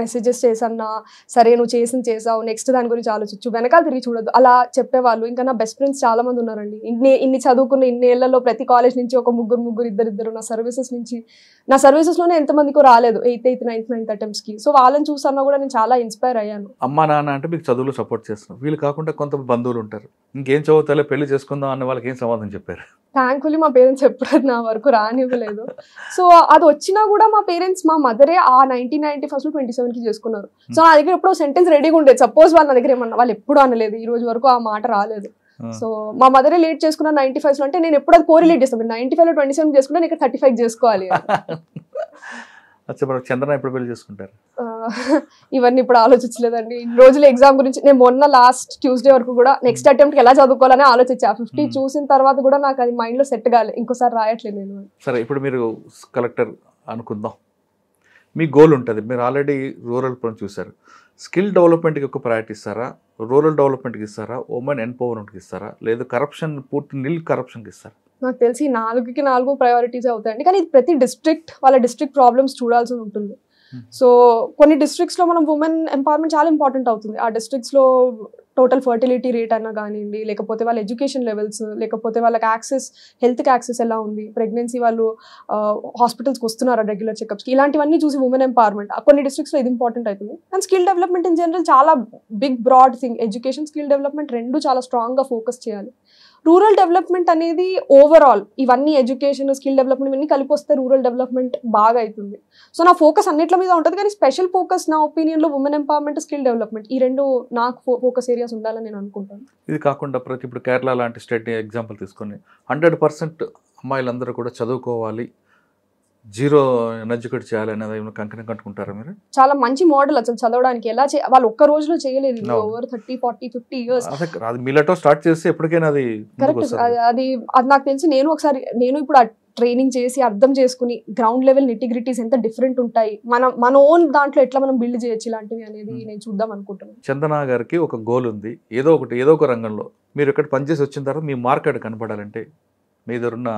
మెసేజెస్ చేసన్నా సరే నువ్వు చేసావు నెక్స్ట్ దాని గురించి ఆలోచించు, వెనకాల తిరిగి చూడొద్దు అలా చెప్పేవాళ్ళు. ఇంకా నా బెస్ట్ ఫ్రెండ్స్ చాలా మంది ఉన్నారండి. ఇన్ని చదువుకున్న ఇన్ని ఏళ్లలో ప్రతి కాలేజ్ నుంచి ఒక ముగ్గురు ఇద్దరు నా సర్వీసెస్లోనే ఎంతమందికో రాలేదు 8th 9th అటెంప్ట్స్కి. సో వాళ్ళని చూసన్నా కూడా నేను చాలా ఇన్స్పైర్ అయ్యాను.
అమ్మా నాన్న అంటే మీకు చదువులో సపోర్ట్ చేస్తున్నారు, వీళ్ళు కాకుండా కొంత బంధువులు ఉంటారు, ఇంకేం చదువుతాలే పెళ్లి చేసుకుందాం అన్న వాళ్ళకి ఏం సమాధానం చెప్పారు?
థ్యాంక్ఫుల్లీ మా పేరెంట్స్ ఎప్పుడు నా వరకు రానివ్వలేదు. సో అది వచ్చినా కూడా మా పేరెంట్స్, మా మదరే ఆ 1991 27కి చేసుకున్నారు. సో నా దగ్గర ఎప్పుడో సెంటెన్స్ రెడీగా ఉండేది. సపోజ్ వాళ్ళు నా దగ్గర ఏమన్నా, వాళ్ళు ఎప్పుడు అనలేదు, ఈ రోజు వరకు ఆ మాట రాలేదు. సో మా మదరే లేట్ చేసుకున్న 95లో, అంటే నేను ఎప్పుడు అది కోరిలేట్ చేస్తాను. 95లో 27 చేసుకుంటే నేను ఇక్కడ 35 చేసుకోవాలి.
చంద్రన ఎప్పుడు పెళ్లి చేసుకుంటారు?
ఇవన్నీ ఇప్పుడు ఆలోచించలేదండి. ఇన్ని రోజులు ఎగ్జామ్ గురించి నేను మొన్న లాస్ట్ ట్యూస్డే వరకు కూడా నెక్స్ట్ అటెంప్ట్కి ఎలా చదువుకోవాలని ఆలోచించా. 50 చూసిన తర్వాత కూడా నాకు అది మైండ్లో సెట్ కాలే, ఇంకోసారి రాయట్లేదు నేను.
సరే, ఇప్పుడు మీరు కలెక్టర్ అనుకుందాం, మీ గోల్ ఉంటుంది, మీరు ఆల్రెడీ రూరల్ పని చూసారు. స్కిల్ డెవలప్మెంట్కి ఎక్కువ ప్రయారిటీ ఇస్తారా, రూరల్ డెవలప్మెంట్కి ఇస్తారా, ఉమెన్ ఎంపవర్మెంట్కి ఇస్తారా, లేదు కరప్షన్ పూర్తి నిల్ కరప్షన్కి ఇస్తారా?
నాకు తెలిసి 4కి 4 ప్రయారిటీస్ అవుతాయండి. కానీ ఇది ప్రతి డిస్ట్రిక్ట్ వాళ్ళ డిస్ట్రిక్ట్ ప్రాబ్లమ్స్ చూడాల్సి ఉంటుంది. సో కొన్ని డిస్ట్రిక్ట్స్లో మనం ఉమెన్ ఎంపవర్మెంట్ చాలా ఇంపార్టెంట్ అవుతుంది. ఆ డిస్ట్రిక్ట్స్లో టోటల్ ఫర్టిలిటీ రేట్ అన్నా కానివ్వండి, లేకపోతే వాళ్ళ ఎడ్యుకేషన్ లెవెల్స్, లేకపోతే వాళ్ళకి హెల్త్కి యాక్సెస్ ఎలా ఉంది, ప్రెగ్నెన్సీ వాళ్ళు హాస్పిటల్స్కి వస్తున్నారా రెగ్యులర్ చెకప్స్కి, ఇలాంటివన్నీ చూసి ఉమెన్ ఎంపవర్మెంట్ కొన్ని డిస్ట్రిక్ట్స్లో ఇది ఇంపార్టెంట్ అవుతుంది. And skill development in general చాలా big broad thing. Education, skill development రెండు చాలా స్ట్రాంగ్గా ఫోకస్ చేయాలి. రూరల్ డెవలప్మెంట్ అనేది ఓవరాల్ ఇవన్నీ ఎడ్యుకేషన్, స్కిల్ డెవలప్మెంట్ ఇవన్నీ కలిపి వస్తే రూరల్ డెవలప్మెంట్ బాగా అవుతుంది. సో నా ఫోకస్ అన్నిట్ల మీద ఉంటుంది, కానీ స్పెషల్ ఫోకస్ నా ఒపీనియన్లో ఉమెన్ ఎంపవర్మెంట్, స్కిల్ డెవలప్మెంట్, ఈ రెండు నాకు ఫోకస్ ఏరియాస్ ఉండాలని నేను అనుకుంటాను.
ఇది కాకుండా ఇప్పుడు కేరళ లాంటి స్టేట్ ఎగ్జాంపుల్ తీసుకొని 100% అమ్మాయిలందరూ కూడా చదువుకోవాలి, జీరో ఎడ్యుకేట్ చేయాలి అనేది కంకణం కట్టుకుంటారా మీరు?
చాలా మంచి మోడల్ అసలు చదవడానికి. ఎలా వాళ్ళు ఒక్క రోజులో చేయలేదు, ఓవర్ 30 40 50 ఇయర్స్.
అది మీలతో స్టార్ట్ చేస్తే ఎప్పటికైనా అది
కరెక్ట్. అది నాకు తెలిసి నేను ఇప్పుడు ట్రైనింగ్ చేసి అర్థం చేసుకుని గ్రౌండ్ లెవెల్ నిటిగ్రిటీస్ ఎంత డిఫరెంట్ ఉంటాయి, మన ఓన్ దాంట్లో ఎట్లా మనం బిల్డ్ చేయొచ్చు ఇలాంటివి అనేది నేను చూద్దాం అనుకుంటున్నాను.
చందన గారికి ఒక గోల్ ఉంది, ఏదో ఒక రంగంలో మీరు ఇక్కడ పనిచేసి వచ్చిన తర్వాత మీ మార్కెట్ కనపడాలంటే మీ దగ్గర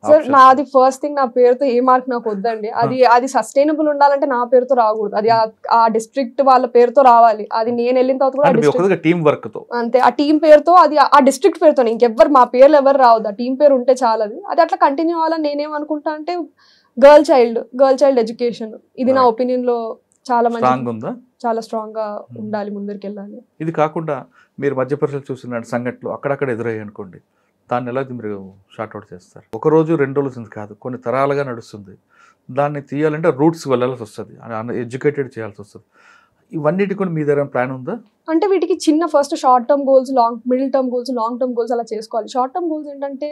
సార్ నాది ఫస్ట్ థింగ్, నా పేరుతో ఏ మార్క్ నాకు వద్దండి. అది సస్టైనబుల్ ఉండాలంటే నా పేరుతో రాకూడదు, అది ఆ డిస్ట్రిక్ట్ వాళ్ళ పేరుతో రావాలి. అది నేను వెళ్ళిన తర్వాత కూడా
టీం వర్క్ తో అంతే,
ఆ టీం పేరుతో, అది ఆ డిస్ట్రిక్ట్ పేరుతో, ఇంకెవ్వరు మా పేర్లు ఎవరు రావద్దు, ఆ టీం పేరు ఉంటే చాలది. అది అట్లా కంటిన్యూ అవ్వాలని నేనేమనుకుంటా అంటే గర్ల్ చైల్డ్ ఎడ్యుకేషన్, ఇది నా ఒపీనియన్ లో చాలా మంచి, చాలా స్ట్రాంగ్ గా ఉండాలి, ముందరికి వెళ్ళాలి.
ఇది కాకుండా మీరు మధ్యప్రదేశ్ చూసిన సంఘటనలు అక్కడక్కడ ఎదురయ్యాయి అనుకోండి, దాన్ని ఎలా మీరు షార్ట్అవుట్ చేస్తారు? ఒక రోజు 2 రోజులు కాదు, కొన్ని తరాలుగా నడుస్తుంది. దాన్ని తీయాలంటే రూట్స్ వెళ్ళాల్సి వస్తుంది, ఎడ్యుకేటెడ్ చేయాల్సి వస్తుంది. ఇవన్నిటి కూడా మీ దగ్గర ప్లాన్ ఉందా?
అంటే వీటికి చిన్న first short term goals, middle term goals, long term goals అలా చేసుకోవాలి. షార్ట్ టర్మ్ గోల్స్ ఏంటంటే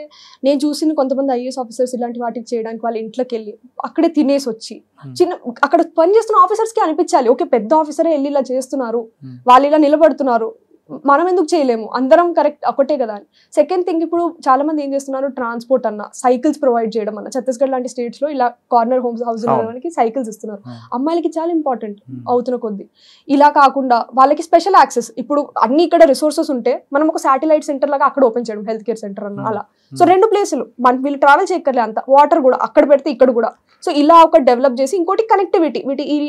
నేను చూసిన కొంతమంది IAS ఆఫీసర్స్ ఇలాంటి వాటికి చేయడానికి వాళ్ళ ఇంట్లోకి వెళ్ళి అక్కడే తినేసి వచ్చి అక్కడ పని చేస్తున్న ఆఫీసర్స్కి అనిపించాలి, ఓకే పెద్ద ఆఫీసరే వెళ్ళి ఇలా చేస్తున్నారు, వాళ్ళు ఇలా నిలబడుతున్నారు, మనం ఎందుకు చేయలేము, అందరం కరెక్ట్ ఒకటే కదా అని. సెకండ్ థింగ్, ఇప్పుడు చాలా మంది ఏం చేస్తున్నారు, ట్రాన్స్పోర్ట్ అన్న సైకిల్స్ ప్రొవైడ్ చేయడం అన్న, ఛత్తీస్గఢ్ లాంటి స్టేట్స్ లో ఇలా కార్నర్ హౌస్ సైకిల్స్ ఇస్తున్నారు. అమ్మాయిలకి చాలా ఇంపార్టెంట్ అవుతున్న కొద్ది. ఇలా కాకుండా వాళ్ళకి స్పెషల్ యాక్సెస్, ఇప్పుడు అన్ని ఇక్కడ రిసోర్సెస్ ఉంటే మనం ఒక శాటిలైట్ సెంటర్ లాగా అక్కడ ఓపెన్ చేయడం, హెల్త్ కేర్ సెంటర్ అన్న అలా. సో 2 ప్లేసులు మనకి వీళ్ళు ట్రావెల్ చేయక్కర్లే అంత, వాటర్ కూడా అక్కడ పెడితే ఇక్కడ కూడా. సో ఇలా ఒక డెవలప్ చేసి, ఇంకోటి కనెక్టివిటీ,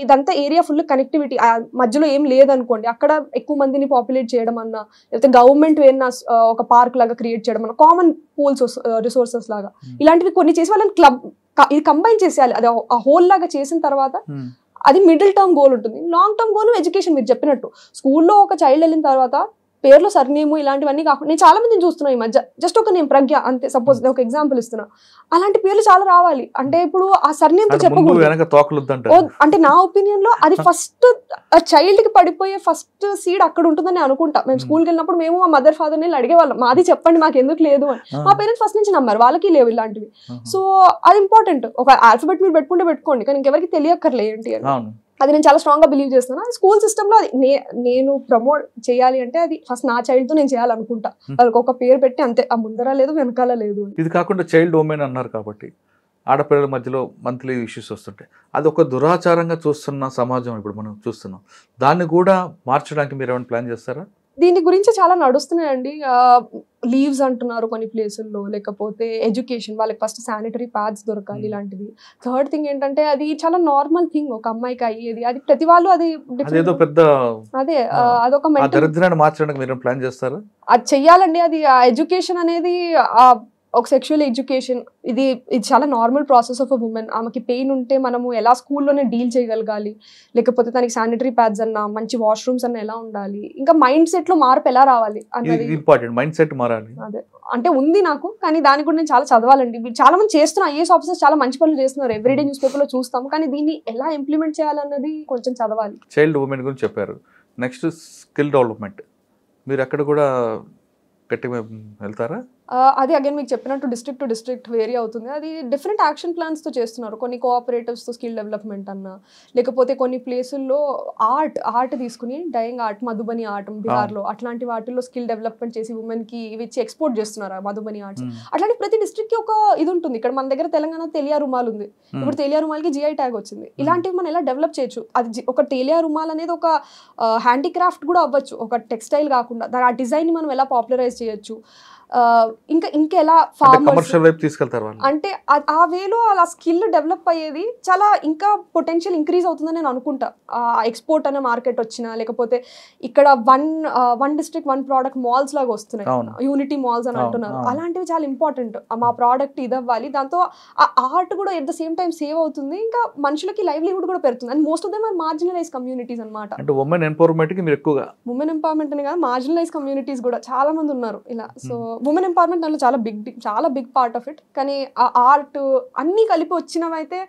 ఇదంతా ఏరియా ఫుల్ కనెక్టివిటీ, మధ్యలో ఏం లేదనుకోండి, అక్కడ ఎక్కువ మందిని పాపులేట్ చేయడం అన్నా, లేకపోతే గవర్నమెంట్ ఏమన్నా ఒక పార్క్ లాగా క్రియేట్ చేయడం అన్న, కామన్ పూల్స్ రిసోర్సెస్ లాగా ఇలాంటివి కొన్ని చేసి వాళ్ళని ఇది కంబైన్ చేసేయాలి. అది ఆ హోల్ లాగా చేసిన తర్వాత అది మిడిల్ టర్మ్ గోల్ ఉంటుంది. లాంగ్ టర్మ్ గోల్ ఎడ్యుకేషన్, మీరు చెప్పినట్టు స్కూల్లో ఒక చైల్డ్ వెళ్ళిన తర్వాత పేర్లో సర్నేము ఇలాంటివన్నీ కాకుండా, నేను చాలా మందిని చూస్తున్నాను ఈ మధ్య, జస్ట్ ఒక నేమ్ ప్రజ్ఞ అంతే, సపోజ్ నేను ఒక ఎగ్జాంపుల్ ఇస్తున్నా, అలాంటి పేర్లు చాలా రావాలి. అంటే ఇప్పుడు ఆ సర్నేమ్ తో చెప్పకూడదు. అంటే నా ఒపీనియన్ లో అది ఫస్ట్ ఆ చైల్డ్ కి పడిపోయే ఫస్ట్ సీడ్ అక్కడ ఉంటుందని అనుకుంటా. మేము స్కూల్కి వెళ్ళినప్పుడు మేము మా మదర్ ఫాదర్ ని అడిగేవాళ్ళం, మాది చెప్పండి మాకు ఎందుకు లేదు అని. మా పేరెంట్స్ ఫస్ట్ నుంచి నమ్మారు, వాళ్ళకి లేవు ఇలాంటివి. సో అది ఇంపార్టెంట్. ఒక ఆల్ఫాబెట్ మీరు పెట్టుకోండి, కానీ ఇంకెవరికి తెలియక్కర్లే ఏంటి అని. అది నేను చాలా స్ట్రాంగ్ గా బిలీవ్ చేస్తాను. స్కూల్ సిస్టమ్ లో నేను ప్రమోట్ చేయాలి అంటే అది ఫస్ట్ నా చైల్డ్ తో నేను చేయాలనుకుంటా. వాళ్ళకి ఒక పేరు పెట్టి అంతే, ఆ ముందర లేదు వెనకాల లేదు.
ఇది కాకుండా చైల్డ్ ఉమెన్ అన్నారు కాబట్టి ఆడపిల్లల మధ్యలో మంత్లీ ఇష్యూస్ వస్తుంటాయి, అది ఒక దురాచారంగా చూస్తున్న సమాజం ఇప్పుడు మనం చూస్తున్నాం. దాన్ని కూడా మార్చడానికి మీరు ఏమైనా ప్లాన్ చేస్తారా?
దీని గురించి చాలా నడుస్తున్నాయండి. లీవ్స్ అంటున్నారు కొన్ని ప్లేసుల్లో, లేకపోతే ఎడ్యుకేషన్, వాళ్ళకి ఫస్ట్ శానిటరీ ప్యాడ్స్ దొరకాలి ఇలాంటివి. థర్డ్ థింగ్ ఏంటంటే అది చాలా నార్మల్ థింగ్ ఒక అమ్మాయికి అయ్యేది, అది ప్రతి వాళ్ళు అది
అదేదో పెద్ద
అదే అదొక
ఆ
మెంటల్
దరిద్రాన్ని మార్చడానికి మీరు ప్లాన్ చేస్తారా?
అది చెయ్యాలండి. అది ఆ ఎడ్యుకేషన్ అనేది ఒక సెక్షువల్ ఎడ్యుకేషన్, ఇది చాలా normal process of a women. ఆమెకి పెయిన్ ఉంటే మనము ఎలా స్కూల్లోనే డీల్ చేయగలగాలి, లేకపోతే తనకి శానిటరీ ప్యాడ్స్ అన్నా, మంచి వాష్రూమ్స్ అన్నా ఎలా ఉండాలి, ఇంకా మైండ్ సెట్ లో మార్పు ఎలా రావాలి అన్నది
ఇంపార్టెంట్. మైండ్ సెట్ మారాలి.
అదే అంటే ఉంది నాకు, కానీ దాని కూడా నేను చాలా చదవాలండి. చాలా మంది చేస్తున్నారు, ఐఏఎస్ ఆఫీసర్స్ చాలా మంచి పనులు చేస్తున్నారు, ఎవ్రీడే న్యూస్ పేపర్ లో చూస్తాం, కానీ దీన్ని ఎలా ఇంప్లిమెంట్ చేయాలన్నది కొంచెం చదవాలి.
చైల్డ్ ఉమెన్ గురించి చెప్పారు. నెక్స్ట్ స్కిల్ డెవలప్మెంట్, మీరు అక్కడ కూడా గట్టిగా వెళ్తారా?
అది అగైన్ మీకు చెప్పినట్టు డిస్ట్రిక్ట్ టు డిస్ట్రిక్ట్ వేరీ అవుతుంది. అది డిఫరెంట్ యాక్షన్ ప్లాన్స్తో చేస్తున్నారు. కొన్ని కోఆపరేటివ్స్తో స్కిల్ డెవలప్మెంట్ అన్నా, లేకపోతే కొన్ని ప్లేసుల్లో ఆర్ట్ తీసుకుని డయింగ్ ఆర్ట్, మధుబని ఆర్ట్ బీహార్లో, అట్లాంటి వాటిల్లో స్కిల్ డెవలప్మెంట్ చేసి ఉమెన్కి ఇవి ఇచ్చి ఎక్స్పోర్ట్ చేస్తున్నారు మధుబని ఆర్ట్స్. అట్లాంటి ప్రతి డిస్ట్రిక్ట్కి ఒక ఇది ఉంటుంది. ఇక్కడ మన దగ్గర తెలంగాణ తెలియా రుమాల్ ఉంది, ఇప్పుడు తెలియా రుమాల్కి జిఐ ట్యాగ్ వచ్చింది. ఇలాంటివి మనం ఎలా డెవలప్ చేయొచ్చు? అది ఒక తెలియా రుమాల్ అనేది ఒక హ్యాండీక్రాఫ్ట్ కూడా అవ్వచ్చు, ఒక టెక్స్టైల్ కాకుండా. ఆ డిజైన్ని మనం ఎలా పాపులరైజ్ చేయొచ్చు, ఇంకా ఎలా
కమర్షియల్ వైపు తీసుకెళ్తారు
అంటే ఆ వేలో అలా స్కిల్ డెవలప్ అయ్యేది చాలా ఇంకా పొటెన్షియల్ ఇంక్రీజ్ అవుతుందని నేను అనుకుంటా. ఎక్స్పోర్ట్ అనే మార్కెట్ వచ్చినా, లేకపోతే ఇక్కడ one district one product malls లాగా వస్తున్నాయి, యూనిటీ మాల్స్ అని అంటున్నారు. అలాంటివి చాలా ఇంపార్టెంట్. మా ప్రోడక్ట్ ఇది అవ్వాలి, దాంతో ఆ ఆర్ట్ కూడా at the same time save అవుతుంది, ఇంకా మనుషులకి లైవ్లీహుడ్ కూడా పెరుగుతుంది. And most of them are marginalize communities అనమాట.
అంటే ఉమెన్ ఎంపవర్మెంట్ కి మీరు ఎక్కువగా
ఉమెన్ ఎంపవర్మెంట్ అని కాదు, మార్జినలైజ్ కమ్యూనిటీస్ కూడా చాలా మంది ఉన్నారు ఇలా. సో ఉమెన్ ఎంపవర్మెంట్ దాంట్లో చాలా బిగ్ పార్ట్ ఆఫ్ ఇట్. కానీ ఆ ఆర్ట్ అన్నీ కలిపి వచ్చినవైతే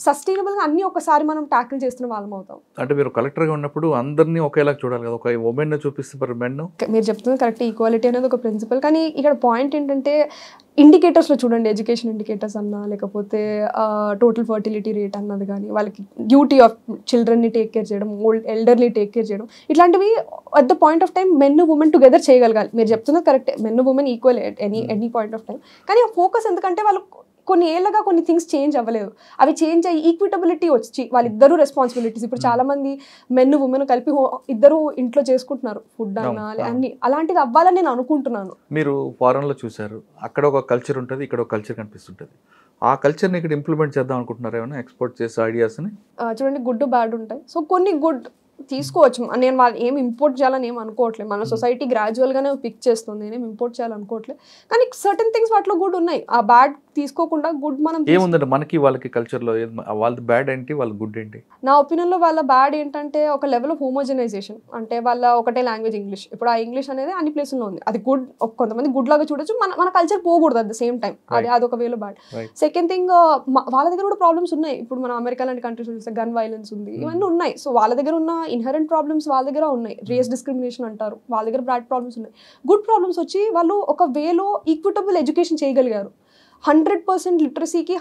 సస్టైనబుల్గా అన్నీ ఒకసారి మనం ట్యాకిల్ చేస్తున్న వాళ్ళం అవుతాం.
అంటే మీరు కలెక్టర్గా ఉన్నప్పుడు అందరినీ ఒకేలా చూడాలి కదా, ఒక ఉమెన్ చూపిస్తే మెన్.
మీరు చెప్తుంది కరెక్ట్, ఈక్వాలిటీ అనేది ఒక ప్రిన్సిపల్. కానీ ఇక్కడ పాయింట్ ఏంటంటే ఇండికేటర్స్లో చూడండి, ఎడ్యుకేషన్ ఇండికేటర్స్ అన్నా, లేకపోతే టోటల్ ఫర్టిలిటీ రేట్ అన్నది కానీ, వాళ్ళకి డ్యూటీ ఆఫ్ చిల్డ్రన్ని టేక్ కేర్ చేయడం, ఎల్డర్ని టేక్ కేర్ చేయడం, ఇట్లాంటివి at the point of time men women together చేయగలగాలి. మీరు చెప్తున్నది కరెక్టే, men women equal at any point of time. కానీ ఆ ఫోకస్ ఎందుకంటే వాళ్ళు కొన్ని ఏళ్ళగా కొన్ని థింగ్స్ చేంజ్ అవ్వలేదు, అవి చేంజ్ అయ్యి ఈక్విటబిలిటీ వచ్చి వాళ్ళిద్దరూ రెస్పాన్సిబిలిటీస్. ఇప్పుడు చాలా మంది మెన్ ఉమెన్ కలిపి ఇద్దరు ఇంట్లో చేసుకుంటున్నారు, ఫుడ్ అన్నా అన్ని, అలాంటిది అవ్వాలని నేను అనుకుంటున్నాను.
మీరు ఫారెన్లో చూసారు, అక్కడ ఒక కల్చర్ ఉంటుంది, ఇక్కడ ఒక కల్చర్ కనిపిస్తుంటుంది. ఆ కల్చర్ని ఇక్కడ ఇంప్లిమెంట్ చేద్దాం అనుకుంటున్నారు ఏమైనా, ఎక్స్పోర్ట్ చేసే ఐడియాస్ని?
చూడండి, గుడ్ బ్యాడ్ ఉంటాయి. సో కొన్ని గుడ్ తీసుకోవచ్చు. నేను వాళ్ళు ఏమి ఇంపోర్ట్ చేయాలని ఏం అనుకోవట్లేదు, మన సొసైటీ గ్రాడ్యువల్గానే పిక్ చేస్తుంది, నేనేం ఇంపోర్ట్ చేయాలనుకోవట్లేదు. కానీ సర్టన్ థింగ్స్ వాటిలో గుడ్ ఉన్నాయి, ఆ బ్యాడ్ తీసుకోకుండా గుడ్ మనం
ఏముందంటే మనకి వాళ్ళకి కల్చర్లో వాళ్ళది బ్యాడ్ ఏంటి, వాళ్ళ గుడ్ ఏంటి?
నా ఒపీనియన్లో వాళ్ళ బ్యాడ్ ఏంటంటే ఒక లెవెల్ ఆఫ్ హోమోజనైజేషన్. అంటే వాళ్ళ ఒకటే లాంగ్వేజ్ ఇంగ్లీష్. ఇప్పుడు ఆ ఇంగ్లీష్ అనేది అన్ని ప్లేసుల్లో ఉంది, అది గుడ్. కొంతమంది గుడ్ లాగా చూడొచ్చు, మన కల్చర్ పోకూడదు అట్ ద సేమ్ టైం, అదొక వేలో బ్యాడ్. సెకండ్ థింగ్, వాళ్ళ దగ్గర కూడా ప్రాబ్లమ్స్ ఉన్నాయి. ఇప్పుడు మన అమెరికా లాంటి కంట్రీస్ చూస్తే గన్ వైలెన్స్ ఉంది, ఇవన్నీ ఉన్నాయి. సో వాళ్ళ దగ్గర ఉన్న ఇన్హరెంట్ ప్రాబ్లమ్స్ వాళ్ళ దగ్గర ఉన్నాయి. రేస్ డిస్క్రిమినేషన్ అంటారు, వాళ్ళ దగ్గర బ్యాడ్ ప్రాబ్లమ్స్ ఉన్నాయి. గుడ్ ప్రాబ్లమ్స్ వచ్చి వాళ్ళు ఒక వేలో ఈక్విటబుల్ ఎడ్యుకేషన్ చేయగలిగారు, 100% లిటరసీకి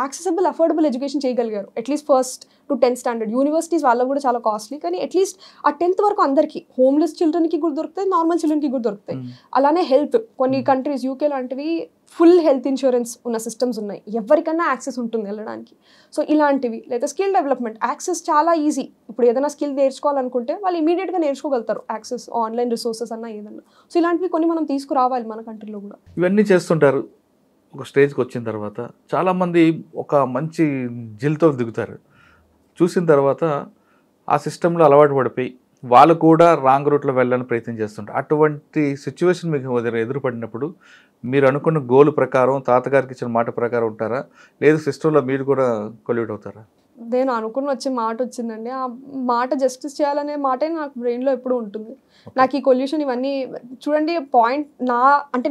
యాక్సెసిబుల్ అఫోర్డబుల్ ఎడ్యుకేషన్ చేయగలిగారు. At least first to 10th standard. Universities వాళ్ళకు కూడా చాలా కాస్ట్లీ, కానీ అట్లీస్ట్ ఆ 10th వరకు అందరికీ, హోమ్లెస్ చిల్డ్రన్కి కూడా దొరుకుతాయి, నార్మల్ చిల్డ్రన్కి కూడా దొరుకుతాయి. అలానే హెల్త్, కొన్ని కంట్రీస్ యూకే లాంటివి ఫుల్ హెల్త్ ఇన్సూరెన్స్ ఉన్న సిస్టమ్స్ ఉన్నాయి, ఎవరికైనా యాక్సెస్ ఉంటుంది వెళ్ళడానికి. సో ఇలాంటివి, లేదా స్కిల్ డెవలప్మెంట్ యాక్సెస్ చాలా ఈజీ. ఇప్పుడు ఏదైనా స్కిల్ నేర్చుకోవాలనుకుంటే వాళ్ళు ఇమీడియట్గా నేర్చుకోగలుగుతారు, యాక్సెస్ ఆన్లైన్ రిసోర్సెస్ అన్నా ఏదన్నా. సో ఇలాంటివి కొన్ని మనం తీసుకురావాలి మన కంట్రీలో కూడా.
ఇవన్నీ చేస్తుంటారు. ఒక స్టేజ్కి వచ్చిన తర్వాత చాలామంది ఒక మంచి జిల్తో దిగుతారు, చూసిన తర్వాత ఆ సిస్టంలో అలవాటు పడిపోయి వాళ్ళు కూడా రాంగ్ రూట్లో వెళ్ళాలని ప్రయత్నం చేస్తుంటారు. అటువంటి సిచ్యువేషన్ మీకు ఎదురుపడినప్పుడు మీరు అనుకున్న గోల్ ప్రకారం, తాతగారికి ఇచ్చిన మాట ప్రకారం ఉంటారా, లేదు సిస్టంలో మీరు కూడా కొల్యూట్ అవుతారా?
నేను అనుకుని వచ్చే మాట వచ్చిందండి, ఆ మాట జస్టిస్ చేయాలనే మాటే నాకు బ్రెయిన్లో ఎప్పుడూ ఉంటుంది. నాకు ఈ కొల్యూషన్ ఇవన్నీ చూడండి, పాయింట్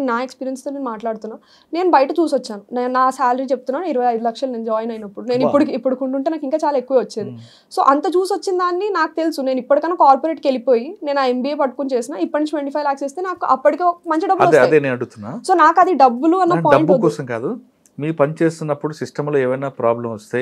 నా ఎక్స్పీరియన్స్తో నేను మాట్లాడుతున్నా. నేను బయట చూసి వచ్చాను, నా శాలరీ చెప్తున్నాను 25 లక్షలు నేను జాయిన్ అయినప్పుడు. నేను ఇప్పుడు ఉంటే నాకు ఇంకా చాలా ఎక్కువ వచ్చేది. సో అంత చూసి వచ్చిన దాన్ని నాకు తెలుసు. నేను ఇప్పటికన్నా కార్పొరేట్కి వెళ్ళిపోయి నేను ఆ MBA పట్టుకుని చేసిన, ఇప్పటి నుంచి 25 lakhs ఇస్తే నాకు అప్పటికే మంచి డబ్బులు వస్తాయి. సో నాకు అది డబ్బులు అన్న పాయింట్
కోసం కాదు, మీ పని చేస్తున్నప్పుడు సిస్టంలో ఏమైనా ప్రాబ్లం వస్తే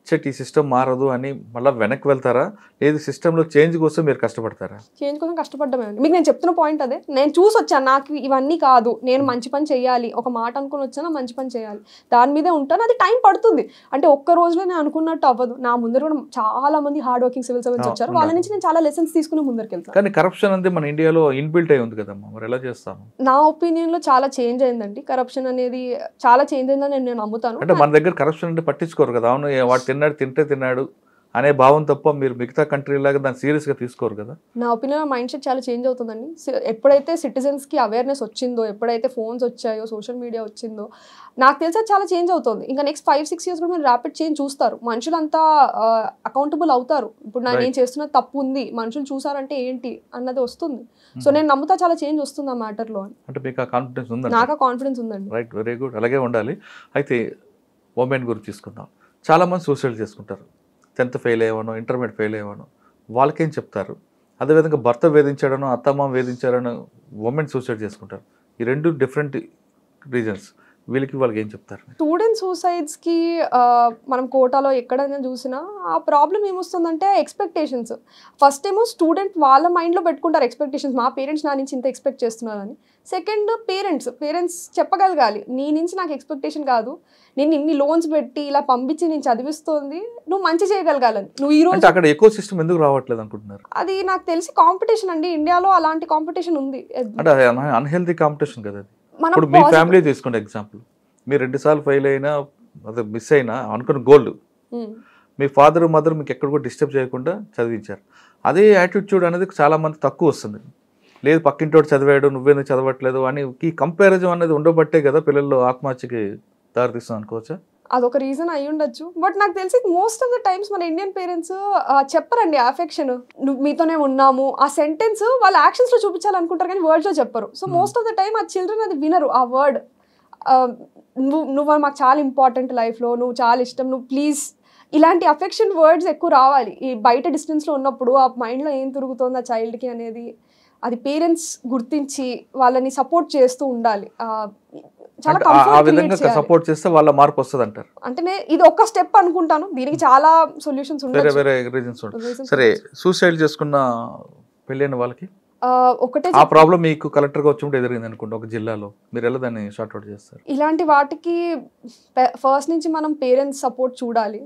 చెట్ ఈ సిస్టమ్ మారదు అని మళ్ళీ వెనక్కి వెళ్తారా, లేదు సిస్టంలో చేంజ్ కోసం మీరు కష్టపడతారా?
చేంజ్ కోసం కష్టపడ్డమే అండి. మీకు నేను చెప్తున్న పాయింట్ అదే. నేను చూసి వచ్చాను, నాకు ఇవన్నీ కాదు, నేను మంచి పని చేయాలి, ఒక మాట అనుకుని వచ్చాను, మంచి పని చేయాలి, దాని మీదే ఉంటాను. అది టైం పడుతుంది. అంటే ఒక్క రోజులో నేను అనుకున్నట్టు అవ్వదు. నా ముందర కూడా చాలా మంది హార్డ్ వర్కింగ్ సివిల్ సర్వెంట్స్ వచ్చారు, వాళ్ళ నుంచి నేను చాలా లెసన్స్ తీసుకుని ముందరికి వెళ్తాను.
కానీ కరప్షన్ అంటే మన ఇండియాలో ఇన్బిల్ట్ అయి ఉంది కదమ్మా, మరి ఎలా చేస్తాము?
నా ఒపీనియన్లో చాలా చేంజ్ అయిందండి. కరప్షన్ అనేది చాలా చేంజ్ అయిందని నేను నమ్ముతాను.
అంటే మన దగ్గర కరప్షన్ అంటే పట్టించుకోరు కదా. అవును వాడు తిన్నాడు అనే భావం తప్ప మీరు మిగతా కంట్రీ లాగా దాన్ని సీరియస్గా తీసుకోరు కదా.
నా ఒపీనియన్ మైండ్ సెట్ చాలా చేంజ్ అవుతుందండి. ఎప్పుడైతే సిటిజన్స్కి అవేర్నెస్ వచ్చిందో, ఎప్పుడైతే ఫోన్స్ వచ్చాయో, సోషల్ మీడియా వచ్చిందో, నాకు తెలిసి అది చాలా చేంజ్ అవుతుంది. ఇంకా నెక్స్ట్ 5-6 years కూడా మీరు ర్యాపిడ్ చేంజ్ చూస్తారు. మనుషులంతా అకౌంటబుల్ అవుతారు. ఇప్పుడు నేను చేస్తున్న తప్పు ఉంది, మనుషులు చూసారంటే ఏంటి అన్నది వస్తుంది. సో నేను నమ్ముతా చాలా చేంజ్ వస్తుంది ఆ మ్యాటర్లో.
అంటే మీకు ఆ కాన్ఫిడెన్స్ ఉందండి?
నాకు ఆ కాన్ఫిడెన్స్ ఉందండి.
రైట్, వెరీ గుడ్, అలాగే ఉండాలి. అయితే ఉమెన్ గురించి తీసుకుందాం. చాలామంది సూసైడ్ చేసుకుంటారు. 10th ఫెయిల్ అయ్యావనో, ఇంటర్మీడియట్ ఫెయిల్ అయ్యావనో, వాళ్ళకేం చెప్తారు? అదేవిధంగా భర్త వేధించాడనో, అత్తమ్మ వేధించాడనో ఉమెన్ సూసైడ్ చేసుకుంటారు. ఈ రెండు డిఫరెంట్ రీజన్స్. వాళ్ళకి ఏం చెప్తారు?
స్టూడెంట్ సూసైడ్స్కి మనం కోటాలో ఎక్కడైనా చూసినా ఆ ప్రాబ్లం ఏమొస్తుందంటే ఎక్స్పెక్టేషన్స్. ఫస్ట్ ఏమో స్టూడెంట్ వాళ్ళ మైండ్లో పెట్టుకుంటారు ఎక్స్పెక్టేషన్స్, మా పేరెంట్స్ నా నుంచి ఇంత ఎక్స్పెక్ట్ చేస్తున్నారని. సెకండ్ పేరెంట్స్ చెప్పగలగాలి, నీ నుంచి నాకు ఎక్స్పెక్టేషన్ కాదు, నేను ఇన్ని లోన్స్ పెట్టి ఇలా పంపించి నేను చదివిస్తుంది, నువ్వు మంచి చేయగలగాలని. నువ్వు ఈ రోజు
అక్కడ ఎకో సిస్టమ్ ఎందుకు రావట్లేదు అనుకుంటున్నారు?
అది నాకు తెలిసి కాంపిటీషన్ అండి. ఇండియాలో అలాంటి కాంపిటీషన్ ఉంది.
అంటే అన్హెల్దీ కాంపిటీషన్ కదా అది. ఇప్పుడు మీ ఫ్యామిలీ తీసుకోండి ఎగ్జాంపుల్. మీరు 2 సార్లు ఫెయిల్ అయినా, అదే మిస్ అయినా అనుకున్న గోల్, మీ ఫాదర్ మదర్ మీకు ఎక్కడ కూడా డిస్టర్బ్ చేయకుండా చదివించారు. అదే యాటిట్యూడ్ అనేది చాలా మంది తక్కువ వస్తుంది. లేదు పక్కింటోడు చదివాడు నువ్వేందుకు చదవట్లేదు అని ఈ కంపారిజన్ అనేది ఉండబట్టే కదా పిల్లల్లో ఆత్మహత్యకి దారితీస్తుంది అనుకోవచ్చా?
అదొక రీజన్ అయి ఉండొచ్చు. బట్ నాకు తెలిసి మోస్ట్ ఆఫ్ ద టైమ్స్ మన ఇండియన్ పేరెంట్స్ చెప్పరండి అఫెక్షన్, నువ్వు మీతోనే ఉన్నాము ఆ సెంటెన్స్ వాళ్ళ యాక్షన్స్లో చూపించాలనుకుంటారు కానీ వర్డ్స్లో చెప్పరు. So most of the time ఆ చిల్డ్రన్ అది వినరు ఆ వర్డ్. నువ్వు మాకు చాలా ఇంపార్టెంట్ లైఫ్లో, నువ్వు చాలా ఇష్టం, నువ్వు ప్లీజ్, ఇలాంటి అఫెక్షన్ వర్డ్స్ ఎక్కువ రావాలి. ఈ బయట డిస్టెన్స్లో ఉన్నప్పుడు ఆ మైండ్లో ఏం తిరుగుతుంది ఆ చైల్డ్కి అనేది అది పేరెంట్స్ గుర్తించి వాళ్ళని సపోర్ట్ చేస్తూ ఉండాలి. చాలా
ఆ విధంగా సపోర్ట్ చేస్తే వాళ్ళ మార్పు వస్తుంది అంటారు.
అంటే ఇది ఒక స్టెప్ అనుకుంటాను, దీనికి చాలా సొల్యూషన్స్ ఉంటాయి,
వేరే రీజన్స్ ఉంటాయి. సరే, సూసైడ్ చేసుకున్న పెళ్ళైన వాళ్ళకి
ఒకటే
ఆ ప్రాబ్లం మీకు కలెక్టర్గా వచ్చినప్పుడు ఎదిరింది అనుకోండి ఒక జిల్లాలో, మీరు ఎలా దాన్ని షార్ట్అవుట్ చేస్తారు?
ఇలాంటి వాటికి ఫస్ట్ నుంచి మనం పేరెంట్స్ సపోర్ట్ చూడాలి.